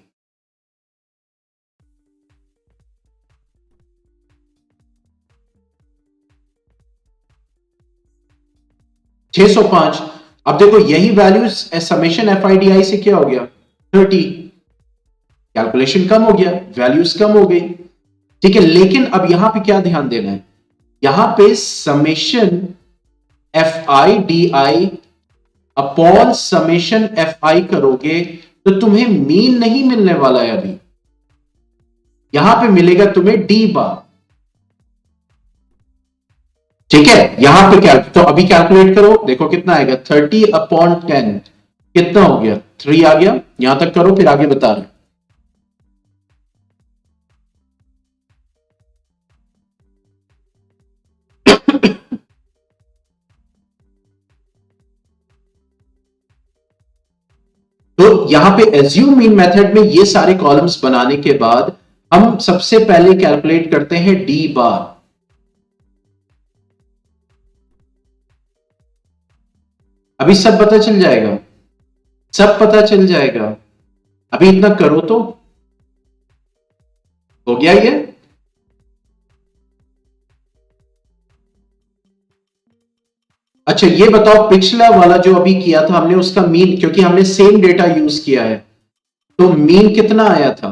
Speaker 1: 605। अब देखो यही वैल्यूज समेशन FI/DI से क्या हो गया 30, कैलकुलेशन कम हो गया, वैल्यूज कम हो गई। ठीक है, लेकिन अब यहां पे क्या ध्यान देना है, यहां पे summation FI/DI upon summation F आई करोगे तो तुम्हें मीन नहीं मिलने वाला है अभी, यहां पे मिलेगा तुम्हें डी बार। ठीक है, यहां पे क्या, तो अभी कैलकुलेट करो, देखो कितना आएगा, 30/10 कितना हो गया, 3 आ गया। यहां तक करो फिर आगे बता रहे। तो यहां पे एज्यूम मीन मेथड में ये सारे कॉलम्स बनाने के बाद हम सबसे पहले कैलकुलेट करते हैं डी बार। अभी सब पता चल जाएगा, सब पता चल जाएगा। अभी इतना करो तो हो गया ये। अच्छा ये बताओ, पिछला वाला जो अभी किया था हमने उसका मीन, क्योंकि हमने सेम डेटा यूज किया है, तो मीन कितना आया था?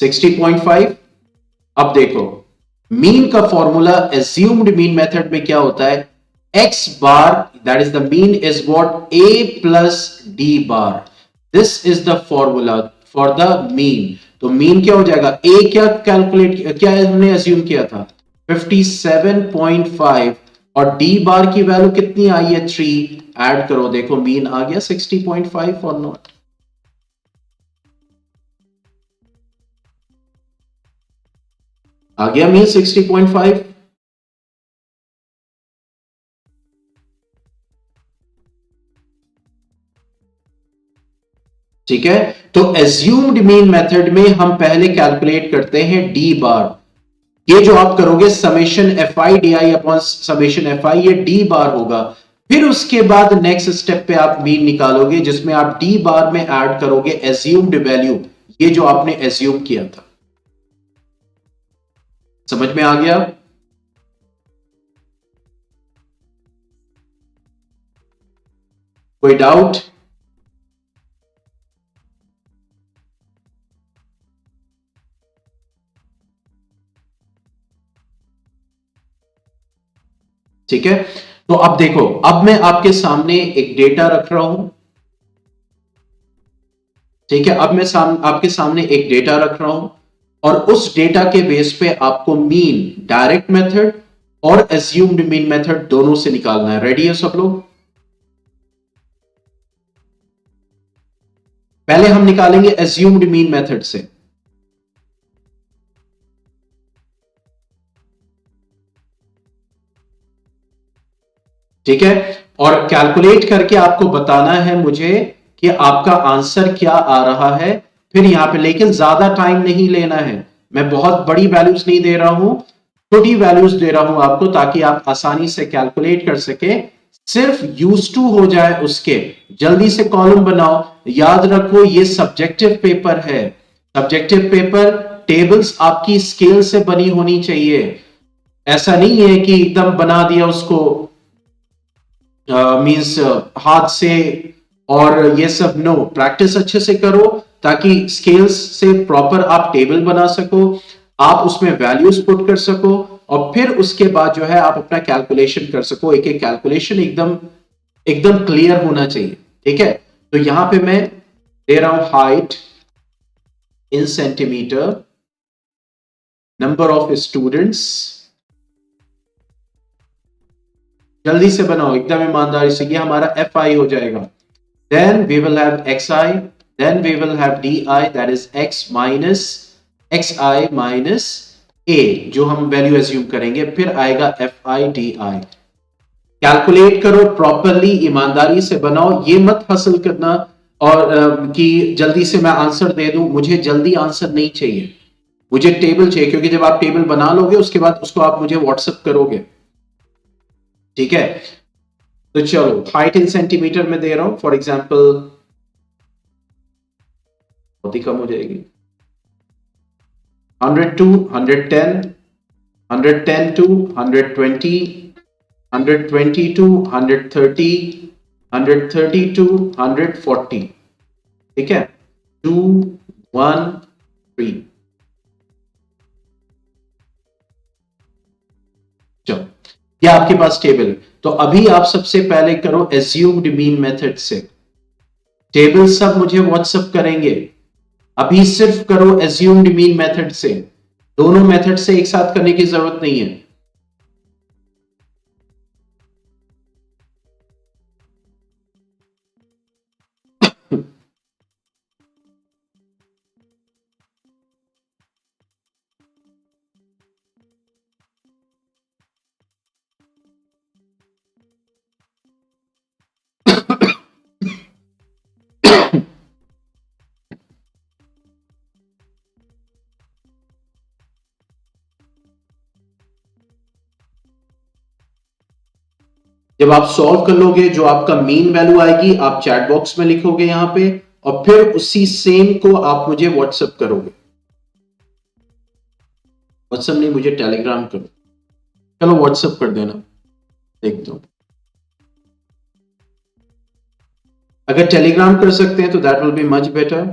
Speaker 1: 60.5। अब देखो मीन का फॉर्मूला एज्यूम्ड मीन मेथड में क्या होता है, x bar that is the mean is what A plus D bar, this is the formula for the mean. तो मीन क्या हो जाएगा, ए क्या कैलकुलेट, क्या हमने एज्यूम किया था 57.5, और डी बार की वैल्यू कितनी आई है 3, ऐड करो देखो मीन आ गया 60.5 और नॉट। आ गया मीन 60.5। ठीक है, तो एज्यूम्ड मीन मेथड में हम पहले कैलकुलेट करते हैं डी बार। ये जो आप करोगे summation F I D I upon summation F आई, ये डी बार होगा। फिर उसके बाद नेक्स्ट स्टेप पे आप मीन निकालोगे जिसमें आप डी बार में ऐड करोगे एज्यूम्ड वैल्यू, ये जो आपने एज्यूम किया था। समझ में आ गया? कोई डाउट? ठीक है, तो अब देखो, अब मैं आपके सामने एक डेटा रख रहा हूं। ठीक है, अब मैं आपके सामने एक डेटा रख रहा हूं, और उस डेटा के बेस पे आपको मीन डायरेक्ट मेथड और एज्यूम्ड मीन मेथड दोनों से निकालना है। रेडी है सब लोग? पहले हम निकालेंगे एज्यूम्ड मीन मेथड से। ठीक है, और कैलकुलेट करके आपको बताना है मुझे कि आपका आंसर क्या आ रहा है। फिर यहां पे लेकिन ज्यादा टाइम नहीं लेना है, मैं बहुत बड़ी वैल्यूज नहीं दे रहा हूं, छोटी वैल्यूज दे रहा हूं आपको, ताकि आप आसानी से कैलकुलेट कर सके, सिर्फ यूज टू हो जाए उसके। जल्दी से कॉलम बनाओ, याद रखो ये सब्जेक्टिव पेपर है। सब्जेक्टिव पेपर, टेबल्स आपकी स्केल से बनी होनी चाहिए। ऐसा नहीं है कि एकदम बना दिया उसको मींस हाथ से, और ये सब नो, प्रैक्टिस अच्छे से करो ताकि स्केल्स से प्रॉपर आप टेबल बना सको, आप उसमें वैल्यूज पुट कर सको, और फिर उसके बाद जो है आप अपना कैलकुलेशन कर सको। एक एक कैलकुलेशन एकदम एकदम क्लियर होना चाहिए। ठीक है, तो यहां पे मैं दे रहा हूं height in centimetre, number of students, जल्दी से बनाओ एकदम ईमानदारी से, ये हमारा एफ आई हो जाएगा। Then we will have xi, then we will have di, that is x minus xi minus a, जो हम वैल्यू एज्यूम करेंगे, फिर आएगा fi di। कैलकुलेट करो प्रॉपरली, ईमानदारी से बनाओ, ये मत हासिल करना और कि जल्दी से मैं आंसर दे दूं। मुझे जल्दी आंसर नहीं चाहिए, मुझे टेबल चाहिए, क्योंकि जब आप टेबल बना लोगे उसके बाद उसको आप मुझे व्हाट्सएप करोगे। ठीक है, तो चलो हाइट इन सेंटीमीटर में दे रहा हूं, फॉर एग्जाम्पल बहुत ही कम हो जाएगी, 100 to 110, 110 to 120, 120 to 130, 130 to 140। ठीक है, 2 1 3। या आपके पास टेबल है, तो अभी आप सबसे पहले करो एज्यूम्ड मीन मेथड से। टेबल सब मुझे व्हाट्सएप करेंगे, अभी सिर्फ करो एज्यूम्ड मीन मेथड से। दोनों मेथड से एक साथ करने की जरूरत नहीं है। जब आप सॉल्व कर लोगे, जो आपका मीन वैल्यू आएगी आप चैट बॉक्स में लिखोगे यहां पे, और फिर उसी सेम को आप मुझे व्हाट्सएप करोगे। व्हाट्सएप नहीं, मुझे टेलीग्राम करो। चलो व्हाट्सएप कर देना, देख दो। अगर टेलीग्राम कर सकते हैं तो that will be much better.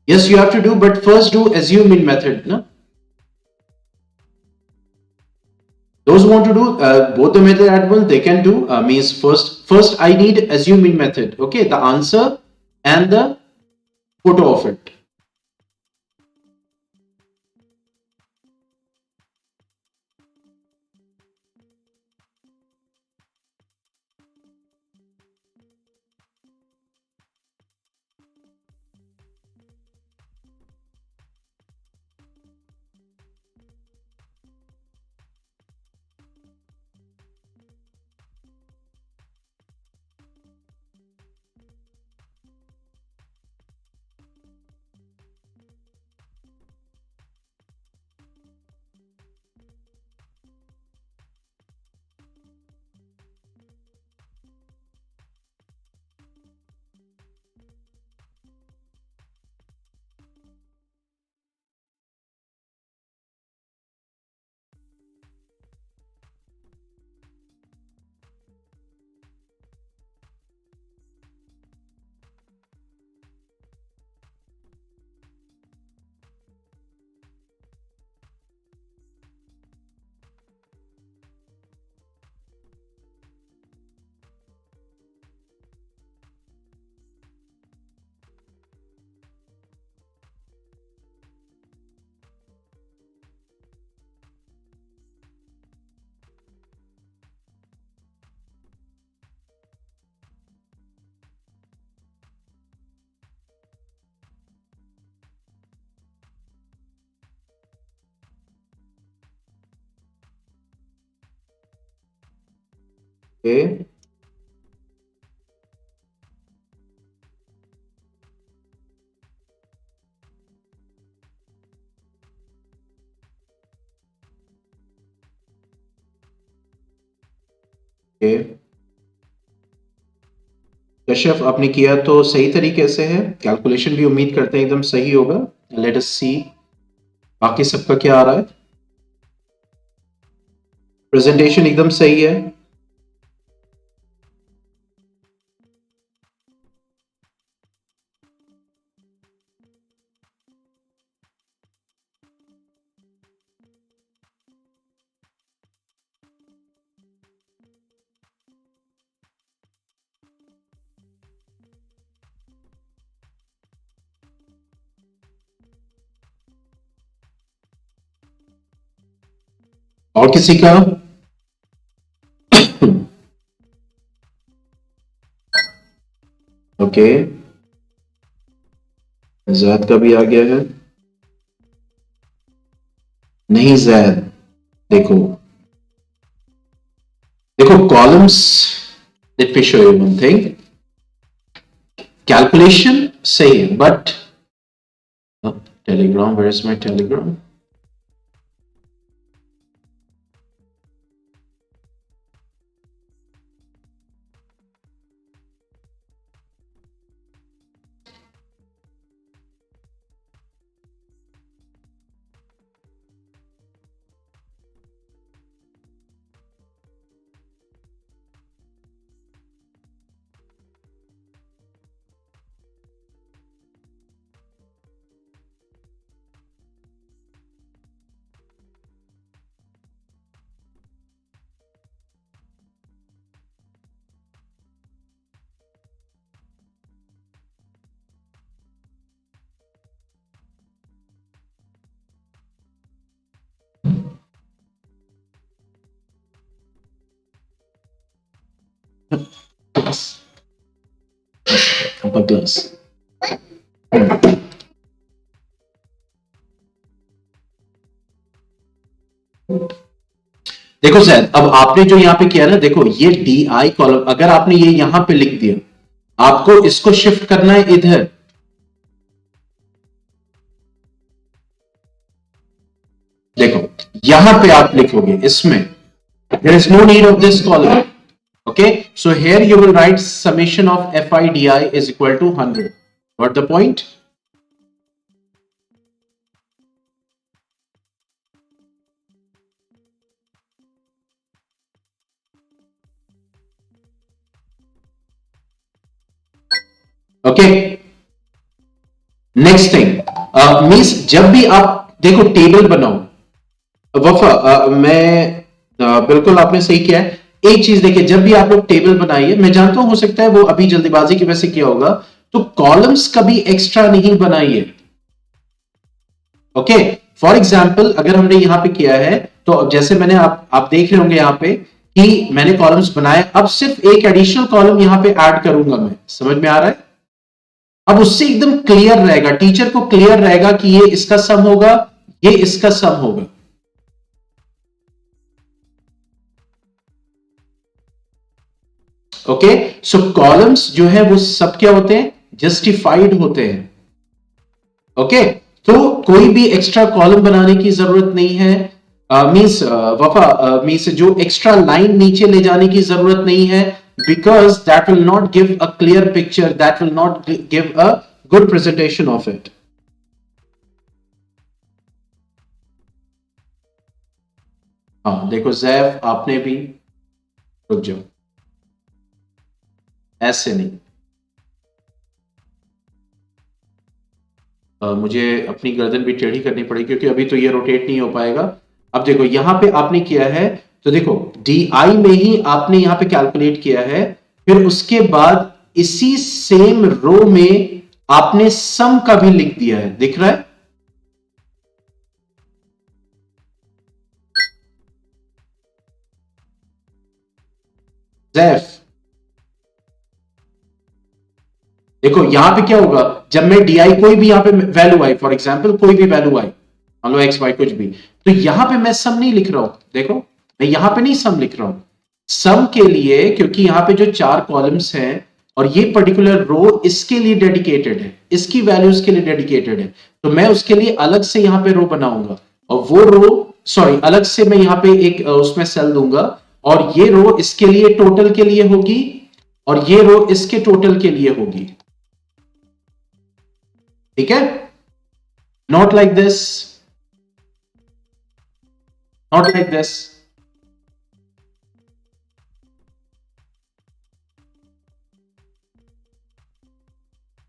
Speaker 1: Yes, you have to do, but first do assume in method. No? Those who want to do both the method at once, they can do. Means first I need assume in method. Okay, the answer and the photo of it. Okay. Okay. Kashyap आपने किया तो सही तरीके से है, calculation भी उम्मीद करते हैं एकदम सही होगा। लेट अस सी बाकी सबका क्या आ रहा है। प्रेजेंटेशन एकदम सही है। और किसी का? ओके, जैद का भी आ गया है। नहीं जैद, देखो देखो columns, let me show you one thing. Calculation सही है but telegram, where is my telegram? Glass. देखो सर, अब आपने जो यहां पे किया ना, देखो ये डी आई कॉलम, अगर आपने ये यहां पे लिख दिया, आपको इसको शिफ्ट करना है इधर। देखो यहां पे आप लिखोगे इसमें, there is no need of this column. Okay, so here you will write summation of F I D I is equal to 100। What the point? Okay, next thing means जब भी आप देखो टेबल बनाओ, वफा मैं बिल्कुल आपने सही किया है। एक चीज देखिए, जब भी आप लोग टेबल बनाइए, मैं जानता हूं हो सकता है वो अभी जल्दीबाजी की वजह से किया होगा, तो कॉलम्स कभी एक्स्ट्रा नहीं बनाइए। ओके, फॉर एग्जाम्पल अगर हमने यहां पे किया है, तो अब जैसे मैंने आप देख रहे होंगे यहां पे कि मैंने कॉलम्स बनाए, अब सिर्फ एक एडिशनल कॉलम यहां पे ऐड करूंगा मैं। समझ में आ रहा है? अब उससे एकदम क्लियर रहेगा, टीचर को क्लियर रहेगा कि ये इसका सम होगा, ये इसका सम होगा। ओके, सो कॉलम्स जो है वो सब क्या होते हैं? जस्टिफाइड होते हैं। ओके, तो कोई भी एक्स्ट्रा कॉलम बनाने की जरूरत नहीं है। मींस वफा, मींस जो एक्स्ट्रा लाइन नीचे ले जाने की जरूरत नहीं है, because that will not give a clear picture, that will not give a good presentation of it. हाँ देखो जैफ, आपने भी, रुक जाओ, ऐसे नहीं। मुझे अपनी गर्दन भी टेढ़ी करनी पड़ेगी क्योंकि अभी तो ये रोटेट नहीं हो पाएगा। अब देखो यहां पे आपने किया है, तो देखो डी आई में ही आपने यहां पे कैलकुलेट किया है, फिर उसके बाद इसी सेम रो में आपने सम का भी लिख दिया है, दिख रहा है? जैफ, देखो यहां पे क्या होगा, जब मैं डी आई कोई भी यहां पे वैल्यू आई, फॉर एग्जाम्पल कोई भी वैल्यू आई, मान लो एक्स वाई कुछ भी, तो यहां पे मैं सम नहीं लिख रहा हूं। देखो मैं यहां पे नहीं सम लिख रहा हूं, सम के लिए, क्योंकि यहां पे जो चार कॉलम्स हैं और ये पर्टिकुलर रो इसके लिए डेडिकेटेड है, इसकी वैल्यूज के लिए डेडिकेटेड है, तो मैं उसके लिए अलग से यहां पे रो बनाऊंगा, और वो रो, सॉरी, अलग से मैं यहां पे एक उसमें सेल दूंगा, और ये रो इसके लिए टोटल के लिए होगी, और ये रो इसके टोटल के लिए होगी। ठीक है? Not like this, not like this.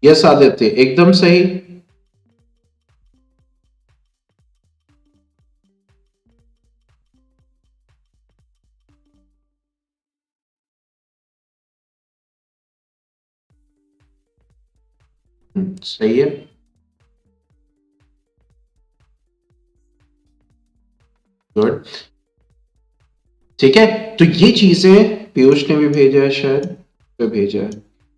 Speaker 1: Yes Aditya, एकदम सही। सही है। गुड। ठीक है, तो ये चीजें पीयूष ने भी भेजा है, शायद पे भेजा है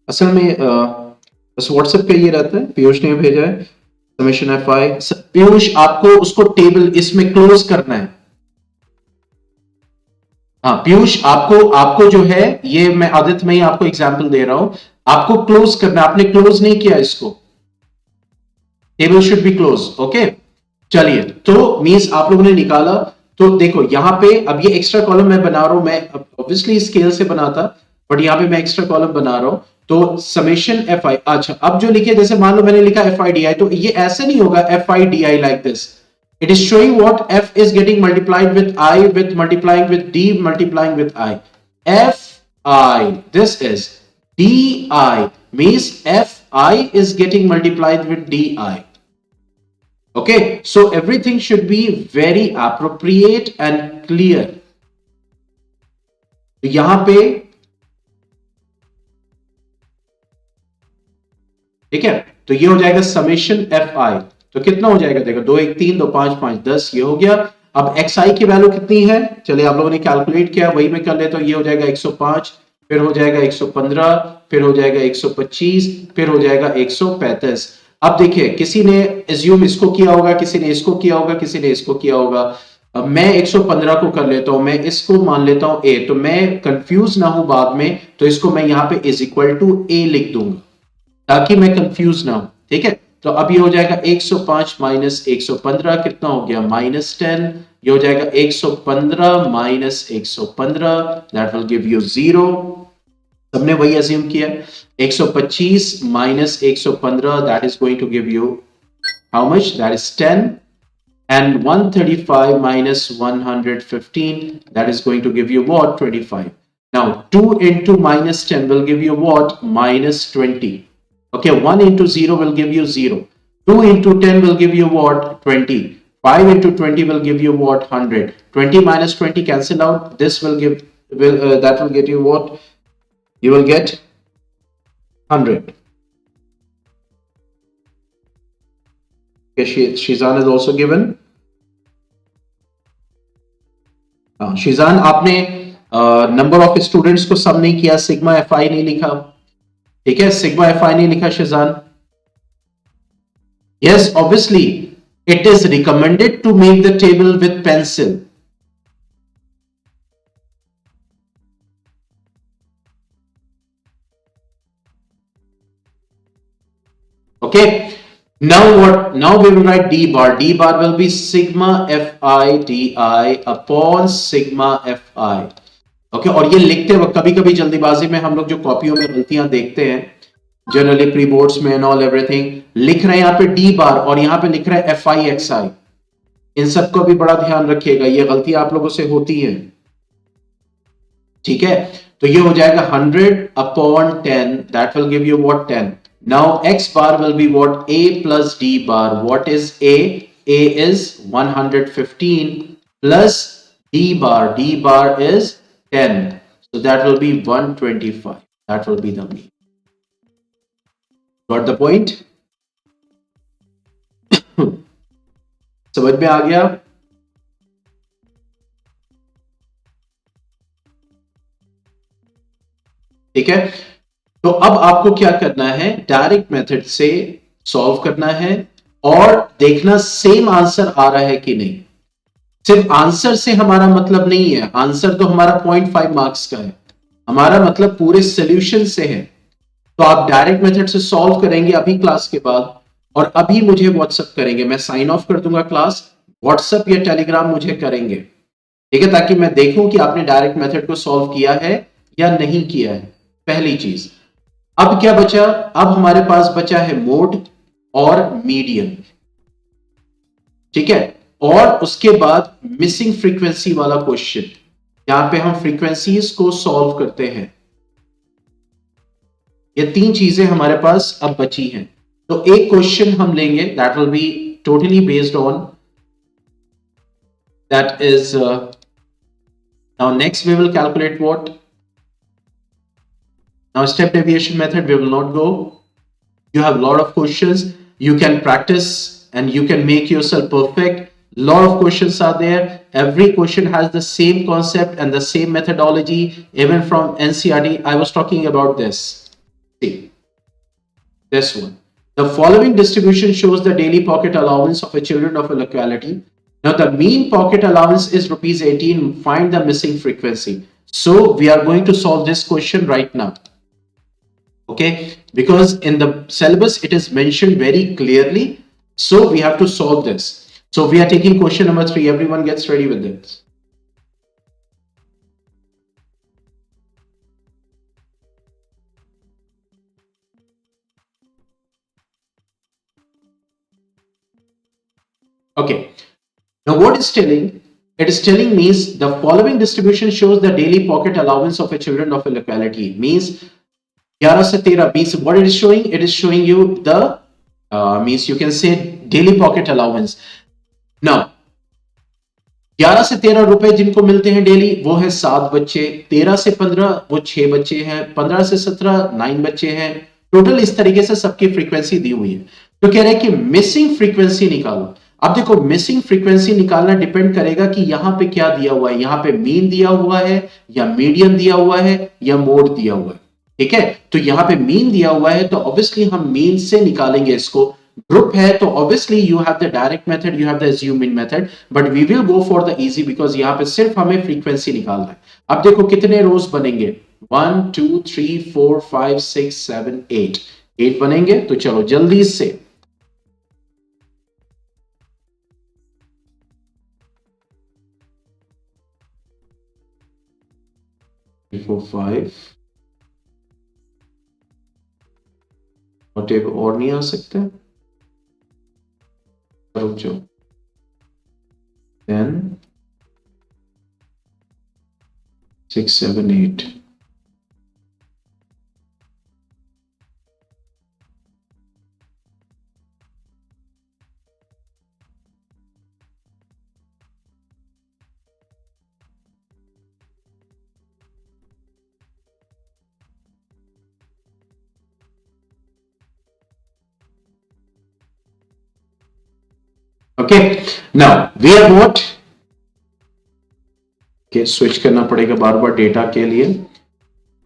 Speaker 1: असल में बस व्हाट्सएप पे ये रहता है, पीयूष ने भी भेजा है समेशन एफ आई। पीयूष आपको उसको टेबल इसमें क्लोज करना है। हाँ पीयूष, आपको आपको जो है ये मैं आदित्य में ही आपको एग्जांपल दे रहा हूं, आपको क्लोज करना, आपने क्लोज नहीं किया इसको, table should be close. Okay चलिए, तो मींस आप लोगों ने निकाला, तो देखो यहां पे अब ये एक्स्ट्रा कॉलम मैं बना रहा हूं, मैं ऑब्वियसली स्केल से बनाता बट यहां पे मैं एक्स्ट्रा कॉलम बना रहा हूं, तो समेशन एफ आई। अच्छा अब जो लिखे, जैसे मान लो मैंने लिखा एफ आई डी आई, तो ये ऐसे नहीं होगा F I D I like this, it is showing what f is getting multiplied with I, with multiplying with d, multiplying with I. F I, this is d I, means f I is getting multiplied with d I. Okay, so everything should be very appropriate and clear. तो यहां पे ठीक है, तो ये हो जाएगा summation F I, तो कितना हो जाएगा, देखो 2 1 3 2 5 5 10, ये हो गया। अब एक्स आई की वैल्यू कितनी है, चलिए आप लोगों ने कैलकुलेट किया, वही मैं कर लेता हूं, ये हो जाएगा 105, फिर हो जाएगा 115, फिर हो जाएगा 125, फिर हो जाएगा 135। अब देखिए किसी ने एज्यूम इसको किया होगा, किसी ने इसको किया होगा, किसी ने इसको किया होगा। अब मैं 115 को कर लेता हूं, मैं इसको मान लेता हूं ए, तो मैं कंफ्यूज ना हूं बाद में, तो इसको मैं यहां पे इज इक्वल टू ए लिख दूंगा ताकि मैं कंफ्यूज ना हूं। ठीक है, तो अब ये हो जाएगा 105 माइनस 115, कितना हो गया -10, ये हो जाएगा 115 minus 115, that will give you 0। सबने वही अज्यूम किया। 125 minus 115, that is going to give you how much, that is 10, and 135 minus 115, that is going to give you what, 25. Now 2 into minus 10 will give you what, -20. Okay, 1 into 0 will give you 0. 2 into 10 will give you what, 20. 5 into 20 will give you what, 100. 20 minus 20 cancel out. This will give, that will get you what? You will get 100. Okay, Shizan is also given. Shizan, आपने number of students को सम नहीं किया, sigma F I नहीं लिखा। ठीक है, sigma F I नहीं लिखा Shizan. Yes obviously it is recommended to make the table with pencil. Okay, now what, now we will write d bar. D bar will be sigma fi di upon sigma fi. Okay, और ये लिखते वक्त कभी कभी जल्दीबाजी में हम लोग जो कॉपियों में गलतियां देखते हैं, जनरली प्री बोर्ड्स में एंड ऑल एवरीथिंग, लिख रहे हैं यहाँ पे डी बार और यहाँ पे लिख रहे हैं एफ आई एक्स आई। इन सबको भी बड़ा ध्यान रखिएगा, ये गलतियां आप लोगों से होती है। ठीक है, तो ये हो जाएगा 100 upon 10, that will give you what, 10। Now x bar will be what, a plus d bar. What is a? A is 115 plus d bar. D bar is 10. So that will be 125. That will be the mean. Got the point? समझ में आ गया? ठीक है, तो अब आपको क्या करना है, डायरेक्ट मेथड से सॉल्व करना है और देखना सेम आंसर आ रहा है कि नहीं। सिर्फ आंसर से हमारा मतलब नहीं है, आंसर तो हमारा 0.5 मार्क्स का है, हमारा मतलब पूरे सॉल्यूशन से है। तो आप डायरेक्ट मेथड से सॉल्व करेंगे अभी क्लास के बाद, और अभी मुझे व्हाट्सएप करेंगे, मैं साइन ऑफ कर दूंगा क्लास, व्हाट्सएप या टेलीग्राम मुझे करेंगे। ठीक है, ताकि मैं देखूं कि आपने डायरेक्ट मेथड को सॉल्व किया है या नहीं किया है। पहली चीज। अब क्या बचा, अब हमारे पास बचा है मोड और मीडियन। ठीक है, और उसके बाद मिसिंग फ्रीक्वेंसी वाला क्वेश्चन, यहां पे हम फ्रीक्वेंसीज को सॉल्व करते हैं। ये तीन चीजें हमारे पास अब बची हैं। तो एक क्वेश्चन हम लेंगे, that will be totally based on, that is now next we will calculate what. Now step deviation method we will not go. You have a lot of questions. You can practice and you can make yourself perfect. Lot of questions are there every question has the same concept and the same methodology, even from NCERT. I was talking about this. See, this one. The following distribution shows the daily pocket allowance of a children of a locality. Now the mean pocket allowance is rupees 18. Find the missing frequency. So we are going to solve this question right now. Okay, because in the syllabus it is mentioned very clearly, so we have to solve this. So we are taking question number 3. Everyone gets ready with this. Okay, now what is telling? It is telling means the following distribution shows the daily pocket allowance of a children of a locality. Means 11 से 13 means what it is showing? It is showing you the means you can say daily pocket allowance. Now 11 से 13 रुपए जिनको मिलते हैं daily वो है 7 बच्चे, 13 से 15 वो 6 बच्चे हैं, 15 से 17 9 बच्चे हैं। टोटल इस तरीके से सबकी फ्रीक्वेंसी दी हुई है। तो कह रहे हैं कि मिसिंग फ्रीक्वेंसी निकालो। अब देखो मिसिंग फ्रीक्वेंसी निकालना डिपेंड करेगा कि यहां पे क्या दिया हुआ है, यहां पे मीन दिया हुआ है या मीडियन दिया हुआ है या मोड दिया हुआ है। ठीक है, तो यहां पे मीन दिया हुआ है तो ऑब्वियसली हम मीन से निकालेंगे इसको। ग्रुप है तो obviously you have the direct method, you have the assume mean method, but we will go for the easy because यहां पे सिर्फ हमें फ्रीक्वेंसी निकालना है। अब देखो कितने रोज बनेंगे, 1 2 3 4 5 6 7 8 बनेंगे। तो चलो जल्दी से 4 5 और नहीं आ सकते, रुक जाओ, 10 6 7 8 okay. Now we are what के स्विच करना पड़ेगा बार बार डेटा के लिए।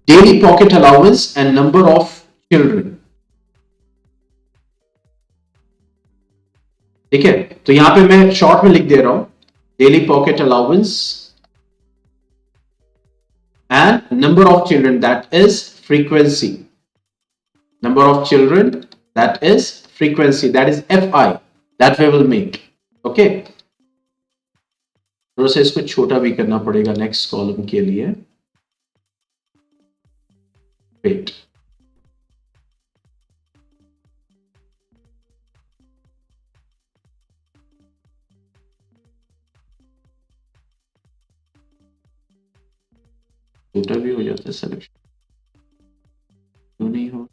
Speaker 1: Daily pocket allowance and number of children. ठीक है, तो यहां पे मैं शॉर्ट में लिख दे रहा हूं daily pocket allowance and number of children that is frequency. Number of children that is frequency, that is FI that we will make. Okay, थोड़ा सा इसको छोटा भी करना पड़ेगा नेक्स्ट कॉलम के लिए। वेट, छोटा भी हो जाता है सिलेक्शन, क्यों नहीं हो?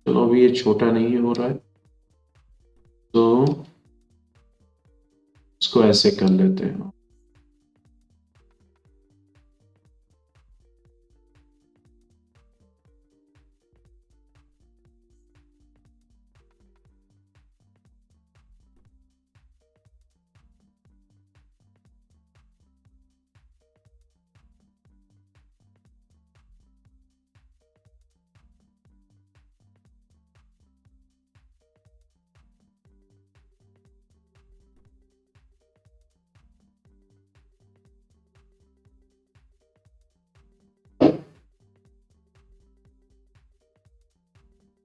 Speaker 1: चलो अभी ये छोटा नहीं हो रहा है तो इसको ऐसे कर लेते हैं।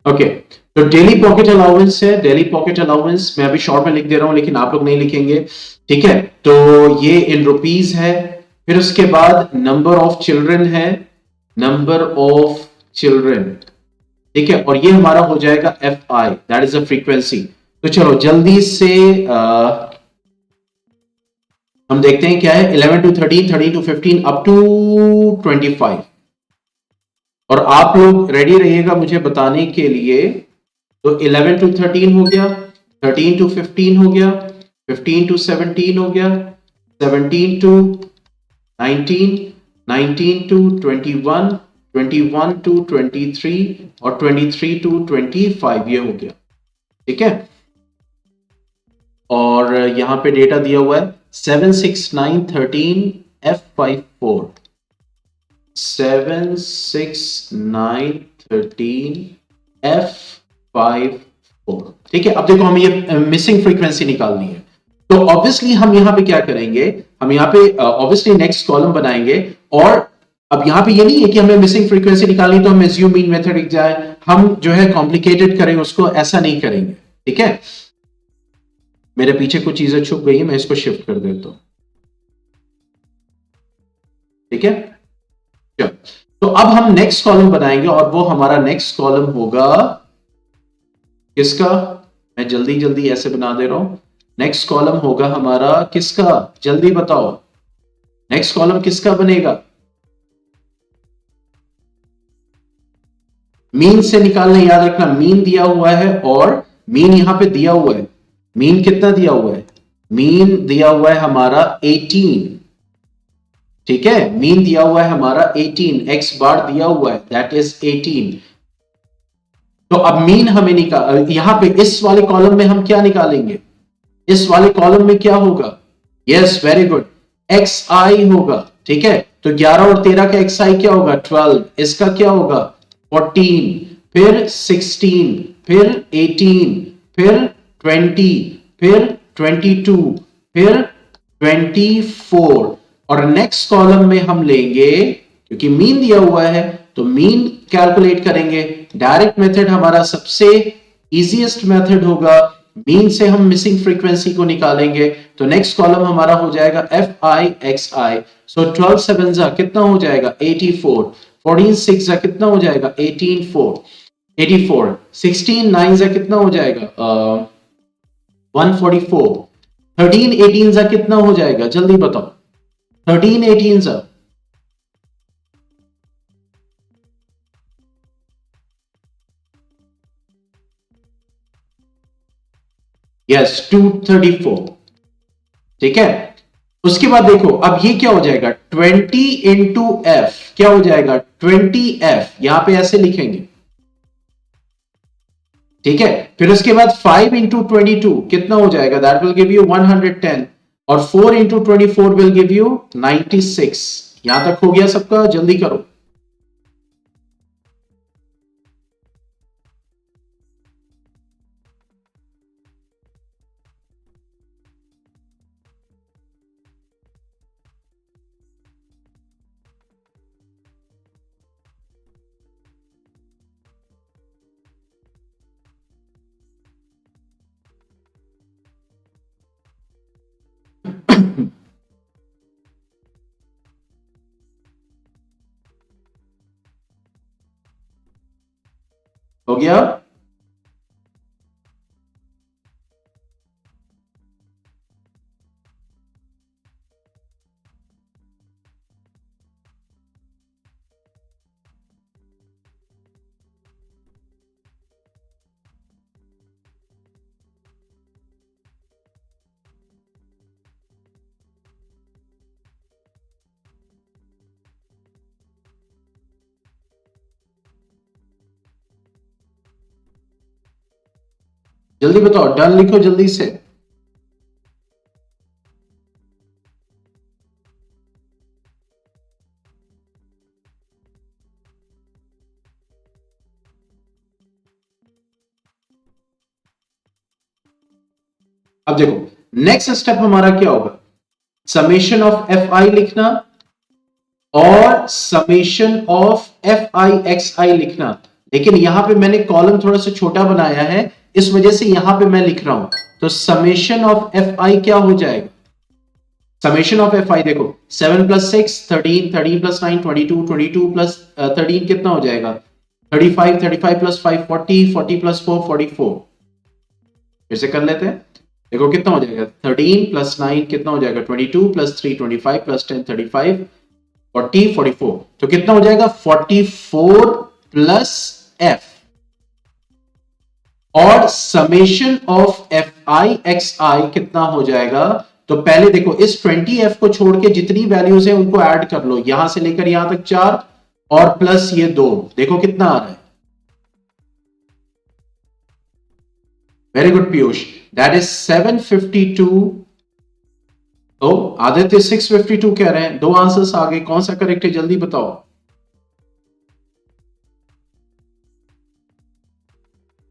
Speaker 1: ओके, तो डेली पॉकेट अलाउंस है। डेली पॉकेट अलाउंस मैं अभी शॉर्ट में लिख दे रहा हूं लेकिन आप लोग नहीं लिखेंगे। ठीक है, तो ये इन रुपीज है। फिर उसके बाद नंबर ऑफ चिल्ड्रन है, नंबर ऑफ चिल्ड्रन। ठीक है, और ये हमारा हो जाएगा FI that is a frequency. तो चलो जल्दी से हम देखते हैं क्या है। 11 टू 13, 13 टू 15 अप टू 25। और आप लोग रेडी रहिएगा मुझे बताने के लिए। तो 11 टू 13 हो गया, 13 टू 15 हो गया, 15 टू 17 हो गया, 17 टू 19, 19 टू 21, 21 टू 23 और 23 टू 25 ये हो गया। ठीक है, और यहां पे डेटा दिया हुआ है 76913 F54, 76913 F54। ठीक है, अब देखो हमें ये मिसिंग फ्रीक्वेंसी निकालनी है। तो ऑब्वियसली हम यहां पे क्या करेंगे, हम यहां पे ऑब्वियसली नेक्स्ट कॉलम बनाएंगे। और अब यहां पे ये नहीं है कि हमें मिसिंग फ्रीक्वेंसी निकालनी तो हम एज्यूम मीन मेथड लिख जाए, हम जो है कॉम्प्लिकेटेड करें उसको, ऐसा नहीं करेंगे। ठीक है, मेरे पीछे कुछ चीजें छुप गई है, मैं इसको शिफ्ट कर देता हूं। ठीक है, चलो तो अब हम नेक्स्ट कॉलम बनाएंगे और वो हमारा नेक्स्ट कॉलम होगा किसका, मैं जल्दी जल्दी ऐसे बना दे रहा हूं। नेक्स्ट कॉलम होगा हमारा किसका, जल्दी बताओ नेक्स्ट कॉलम किसका बनेगा। मीन से निकालना, याद रखना मीन दिया हुआ है और मीन यहां पे दिया हुआ है। मीन कितना दिया हुआ है, मीन दिया हुआ है हमारा 18। ठीक है, मीन दिया हुआ है हमारा 18, एक्स बार दिया हुआ है दैट इज 18। तो अब मीन हमें निकाल, यहां पे इस वाले कॉलम में हम क्या निकालेंगे, इस वाले कॉलम में क्या होगा, यस वेरी गुड, एक्स आई होगा। ठीक है, तो 11 और 13 का एक्स आई क्या होगा 12, इसका क्या होगा 14, फिर 16, फिर 18, फिर 20, फिर 22, फिर 24। और नेक्स्ट कॉलम में हम लेंगे, क्योंकि मीन दिया हुआ है तो मीन कैलकुलेट करेंगे। डायरेक्ट मेथड हमारा सबसे इजीएस्ट मेथड होगा, मीन से हम मिसिंग फ्रीक्वेंसी को निकालेंगे। तो नेक्स्ट कॉलम हमारा हो जाएगा एफ आई एक्स आई। सो 12 7 जा कितना हो जाएगा 84, 14 6 जा कितना हो जाएगा 18 4, 84, 16 9 जा कितना हो जाएगा 144, 13 18 जा कितना हो जाएगा जल्दी बताओ, 13 18 जा यस 234। ठीक है, उसके बाद देखो अब ये क्या हो जाएगा 20 इंटू एफ, क्या हो जाएगा 20F, यहां पे ऐसे लिखेंगे। ठीक है, फिर उसके बाद 5 इंटू 22 कितना हो जाएगा, दैट विल गिव यू 110, और 4 इंटू 24 विल गिव यू 96। यहां तक हो गया सबका, जल्दी करो। हो गया, जल्दी बताओ, डन लिखो जल्दी से। अब देखो नेक्स्ट स्टेप हमारा क्या होगा, समेशन ऑफ एफ आई लिखना और summation of F I X I लिखना। लेकिन यहां पे मैंने कॉलम थोड़ा सा छोटा बनाया है, इस वजह से यहां पे मैं लिख रहा हूं। तो समेशन ऑफ एफ आई क्या हो जाएगा, समेशन ऑफ एफ आई देखो 7 प्लस 6 13, 13 प्लस 9 22, 22 प्लस 13 कितना हो जाएगा 35, 35 प्लस 5 40, 40 प्लस 4 44। फिर से कर लेते हैं। देखो कितना हो जाएगा, 13 प्लस 9 कितना हो जाएगा, 22 प्लस 3 25 प्लस 10 35 40 44। तो कितना हो जाएगा 44 प्लस एफ, और summation of F I X I कितना हो जाएगा। तो पहले देखो इस 20f को छोड़ के जितनी वैल्यूज है उनको ऐड कर लो, यहां से लेकर यहां तक 4 और प्लस ये 2, देखो कितना आ रहा है। Very good Piyush, that is 752। तो आदित्य 652 कह रहे हैं। दो आंसर्स आ गए, कौन सा करेक्ट है जल्दी बताओ।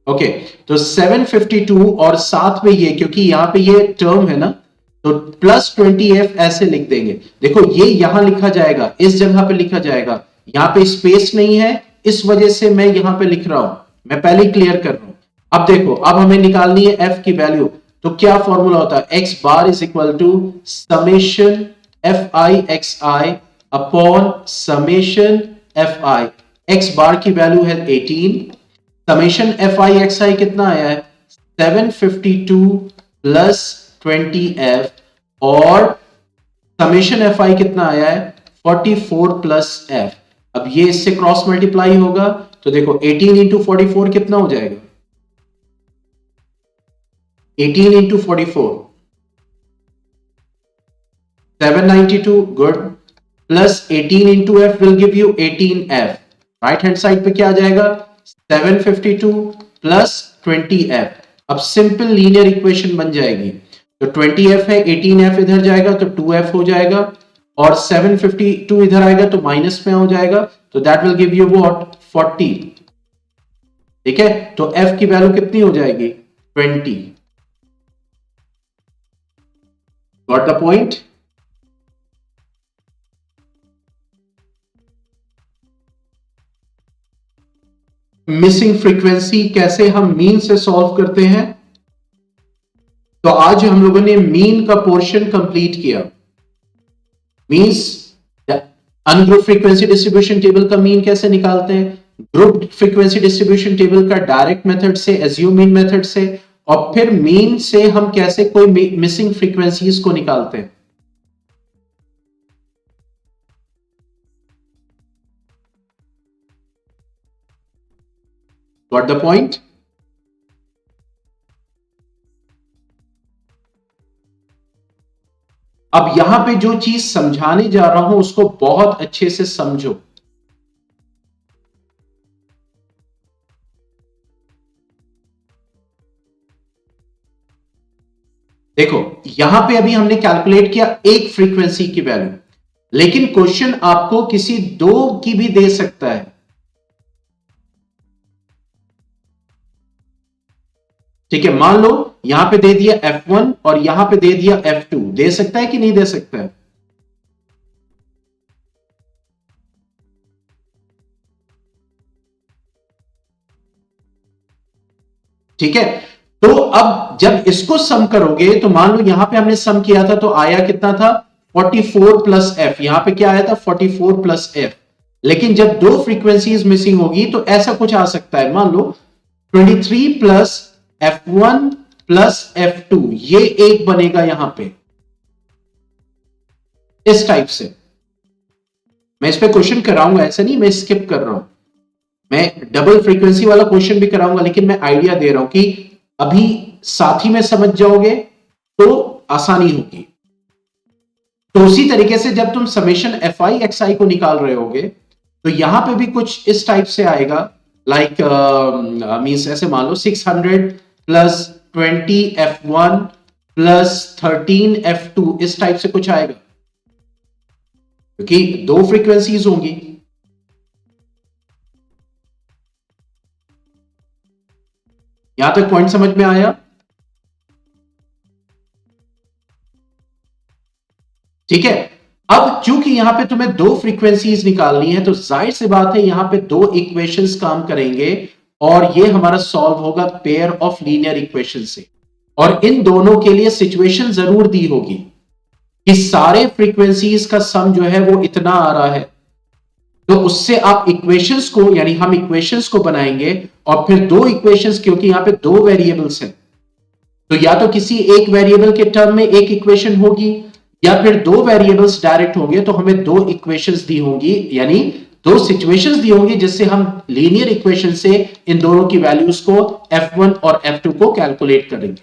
Speaker 1: ओके तो 752 और साथ में ये, क्योंकि यहां पे ये टर्म है ना, तो प्लस 20f ऐसे लिख देंगे। देखो ये यहां लिखा जाएगा, इस जगह पे लिखा जाएगा, यहां पे स्पेस नहीं है, इस वजह से मैं यहां पे लिख रहा हूं, मैं पहले क्लियर कर रहा हूं। अब देखो, अब हमें निकालनी है f की वैल्यू, तो क्या फॉर्मूला होता है, x bar is equal to summation F I X I upon summation F I. X bar की वैल्यू है 18, summation F I X I कितना आया है 752 प्लस 20f, और समेशन एफ आई कितना आया है 44 प्लस f। अब ये इससे क्रॉस मल्टीप्लाई होगा, तो देखो 18 इंटू 44 कितना हो जाएगा, 18 into 44 792, good, plus 18 into F will give you 18f। Right hand side पे क्या आ जाएगा 752 प्लस 20f। अब सिंपल लीनियर इक्वेशन बन जाएगी, तो 20f है, 18f इधर जाएगा तो 2f हो जाएगा, और 752 इधर आएगा तो माइनस में हो जाएगा, तो that will give you what 40। ठीक है, तो f की वैल्यू कितनी हो जाएगी 20। Got the point. Missing frequency कैसे हम मीन से सॉल्व करते हैं, तो आज हम लोगों ने मीन का पोर्शन कंप्लीट किया। Means ungroup frequency distribution table का मीन कैसे निकालते हैं, ग्रुप फ्रीक्वेंसी डिस्ट्रीब्यूशन टेबल का डायरेक्ट मेथड से, एज्यूम मीन मेथड से, और फिर मीन से हम कैसे कोई मिसिंग फ्रीक्वेंसीज को निकालते हैं। Got the point. अब यहां पे जो चीज समझाने जा रहा हूं उसको बहुत अच्छे से समझो। देखो यहां पे अभी हमने कैलकुलेट किया एक फ्रीक्वेंसी की वैल्यू, लेकिन क्वेश्चन आपको किसी दो की भी दे सकता है। ठीक है, मान लो यहां पे दे दिया f1 और यहां पे दे दिया f2, दे सकता है कि नहीं दे सकता है। ठीक है, तो अब जब इसको सम करोगे तो मान लो यहां पे हमने सम किया था तो आया कितना था 44 प्लस एफ, यहां पे क्या आया था 44 प्लस एफ। लेकिन जब दो फ्रीक्वेंसीज मिसिंग होगी तो ऐसा कुछ आ सकता है, मान लो 23 प्लस f1 प्लस f2, ये एक बनेगा यहां पे इस टाइप से। मैं इस पे क्वेश्चन कराऊंगा, ऐसा नहीं मैं स्किप कर रहा हूं, मैं डबल फ्रीक्वेंसी वाला क्वेश्चन भी कराऊंगा, लेकिन मैं आइडिया दे रहा हूं कि अभी साथ ही में समझ जाओगे तो आसानी होगी। तो उसी तरीके से जब तुम समेशन एफ आई एक्स आई को निकाल रहे होगे तो यहां पे भी कुछ इस टाइप से आएगा, लाइक मींस ऐसे मान लो 600 प्लस 20 f1 प्लस 13 f2, इस टाइप से कुछ आएगा, क्योंकि दो फ्रीक्वेंसीज होंगी। यहां तक पॉइंट समझ में आया। ठीक है, अब चूंकि यहां पे तुम्हें दो फ्रीक्वेंसीज निकालनी है तो जाहिर सी बात है यहां पे दो इक्वेशंस काम करेंगे, और ये हमारा सॉल्व होगा पेयर ऑफ लीनियर इक्वेशन से। और इन दोनों के लिए सिचुएशन जरूर दी होगी कि सारे फ्रीक्वेंसीज का सम जो है वो इतना आ रहा है, तो उससे आप इक्वेशंस को, यानी हम इक्वेशंस को बनाएंगे, और फिर दो इक्वेशंस, क्योंकि यहां पे दो वेरिएबल्स हैं, तो या तो किसी एक वेरिएबल के टर्म में एक इक्वेशन होगी या फिर दो वेरिएबल्स डायरेक्ट होंगे, तो हमें दो इक्वेशंस दी होंगी, यानी दो सिचुएशंस दी होंगी जिससे हम लीनियर इक्वेशन से इन दोनों की वैल्यूज को F1 और F2 को कैलकुलेट करेंगे।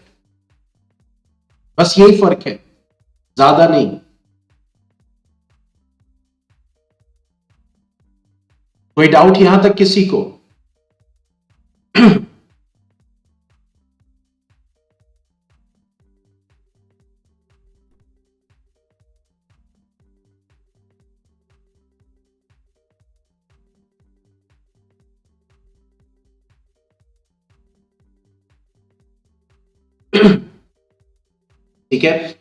Speaker 1: बस यही फर्क है, ज्यादा नहीं। कोई डाउट यहां तक किसी को? ठीक है,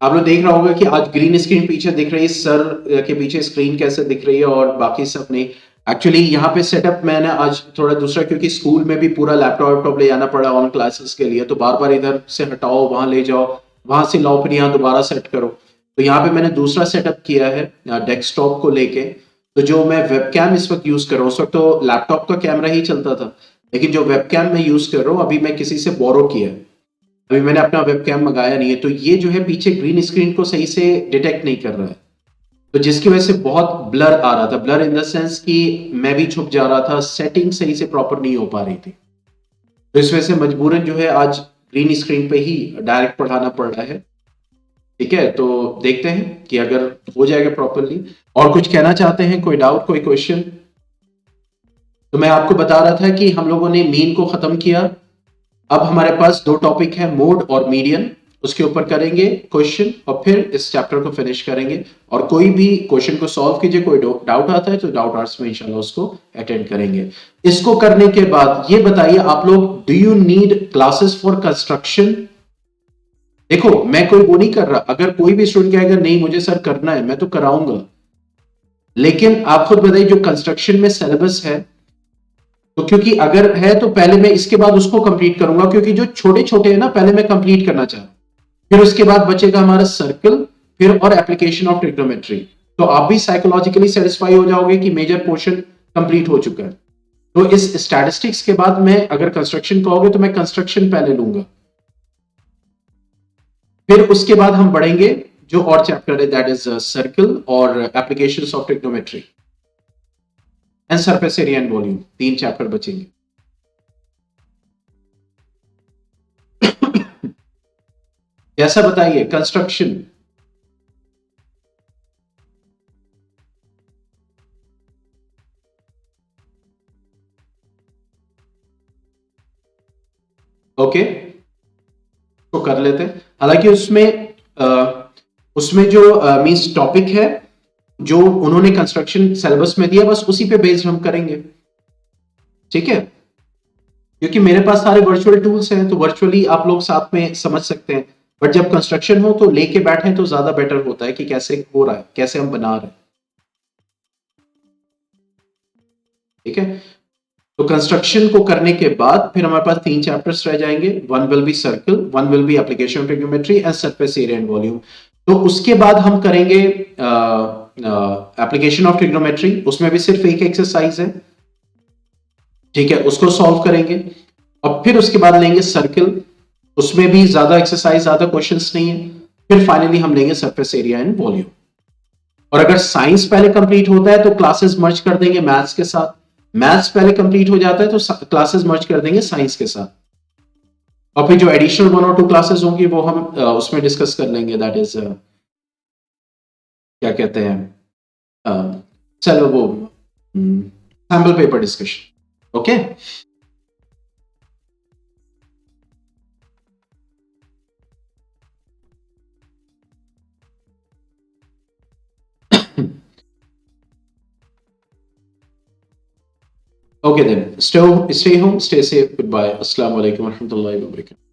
Speaker 1: आप लोग देख रहा होगा कि आज ग्रीन स्क्रीन पीछे दिख रही है, सर के पीछे स्क्रीन कैसे दिख रही है और बाकी सब नहीं। एक्चुअली यहाँ पे सेटअप मैंने आज थोड़ा दूसरा, क्योंकि स्कूल में भी पूरा लैपटॉप ले जाना पड़ा ऑन क्लासेस के लिए, तो बार बार इधर से हटाओ वहां ले जाओ, वहां से लाओ, फिर यहाँ दोबारा सेट करो। तो यहाँ पे मैंने दूसरा सेटअप किया है डेस्कटॉप को लेके। तो जो मैं वेबकैम इस वक्त यूज कर रहा हूँ, उस वक्त तो लैपटॉप का कैमरा ही चलता था, लेकिन जो वेबकैम मैं यूज कर रहा हूँ अभी मैं किसी से बोरो किया है, अभी मैंने अपना वेबकैम मंगाया नहीं है, तो ये जो है पीछे ग्रीन स्क्रीन को सही से डिटेक्ट नहीं कर रहा है, तो जिसकी वजह से बहुत ब्लर आ रहा था। ब्लर इन द सेंस कि मैं भी छुप जा रहा था, सेटिंग सही से प्रॉपर नहीं हो पा रही थी, तो इस वजह से मजबूरन जो है आज ग्रीन स्क्रीन पे ही डायरेक्ट पढ़ाना पड़ रहा है। ठीक है, तो देखते हैं कि अगर हो जाएगा प्रॉपरली। और कुछ कहना चाहते हैं? कोई डाउट, कोई क्वेश्चन? तो मैं आपको बता रहा था कि हम लोगों ने मीन को खत्म किया, अब हमारे पास दो टॉपिक है, मोड और मीडियन, उसके ऊपर करेंगे क्वेश्चन और फिर इस चैप्टर को फिनिश करेंगे। और कोई भी क्वेश्चन को सॉल्व कीजिए, कोई डाउट आता है तो डाउट आवर्स में इंशाल्लाह उसको अटेंड करेंगे। इसको करने के बाद ये बताइए आप लोग, do you need classes for construction? देखो मैं कोई वो नहीं कर रहा, अगर कोई भी स्टूडेंट कहेगा नहीं मुझे सर करना है, मैं तो कराऊंगा, लेकिन आप खुद बताइए जो कंस्ट्रक्शन में सिलेबस है, तो क्योंकि अगर है तो पहले मैं इसके बाद उसको कंप्लीट करूंगा, क्योंकि जो छोटे छोटे है ना पहले मैं कंप्लीट करना चाह रहा हूं, फिर उसके बाद बचेगा हमारा सर्कल, फिर और एप्लीकेशन ऑफ ट्रिग्नोमेट्री। तो आप भी साइकोलॉजिकली सेटिस्फाई हो जाओगे कि मेजर पोर्शन कंप्लीट हो चुका है। तो इस स्टैटिस्टिक्स के बाद मैं अगर कंस्ट्रक्शन कहोगे तो मैं कंस्ट्रक्शन पहले लूंगा, फिर उसके बाद हम बढ़ेंगे जो और चैप्टर है, दैट इज सर्कल और applications of trigonometry and surface area and volume, 3 chapter बचेंगे। कैसा बताइए कंस्ट्रक्शन? ओके, तो कर लेते हैं। हालांकि उसमें जो मींस टॉपिक है जो उन्होंने कंस्ट्रक्शन सिलेबस में दिया, बस उसी पे बेस्ड हम करेंगे। ठीक है, क्योंकि मेरे पास सारे वर्चुअल टूल्स हैं तो वर्चुअली आप लोग साथ में समझ सकते हैं, बट जब कंस्ट्रक्शन हो तो लेके बैठे तो ज्यादा बेटर होता है कि कैसे हो रहा है, कैसे हम बना रहे हैं। ठीक है, तो कंस्ट्रक्शन को करने के बाद फिर हमारे पास 3 चैप्टर्स रह जाएंगे, one will be circle, one will be application of trigonometry and surface area and volume. तो उसके बाद हम करेंगे एप्लीकेशन ऑफ ट्रिग्नोमेट्री, उसमें भी सिर्फ एक एक्सरसाइज है। ठीक है, उसको सॉल्व करेंगे और फिर उसके बाद लेंगे सर्कल, उसमें भी ज्यादा एक्सरसाइज, ज्यादा क्वेश्चंस नहीं है। फिर फाइनली हम लेंगे सरफेस एरिया एंड वॉल्यूम। और अगर साइंस पहले कंप्लीट होता है तो क्लासेस मर्ज कर देंगे मैथ्स के साथ, मैथ्स पहले कंप्लीट हो जाता है तो क्लासेस मर्ज कर देंगे साइंस के साथ, और फिर जो एडिशनल 1 और 2 क्लासेस होंगी वो हम उसमें डिस्कस कर लेंगे, दैट इज क्या कहते हैं, चलो वो sample paper discussion. Okay, okay then, stay home, stay safe, goodbye, assalamu alaikum warahmatullahi wabarakatuh.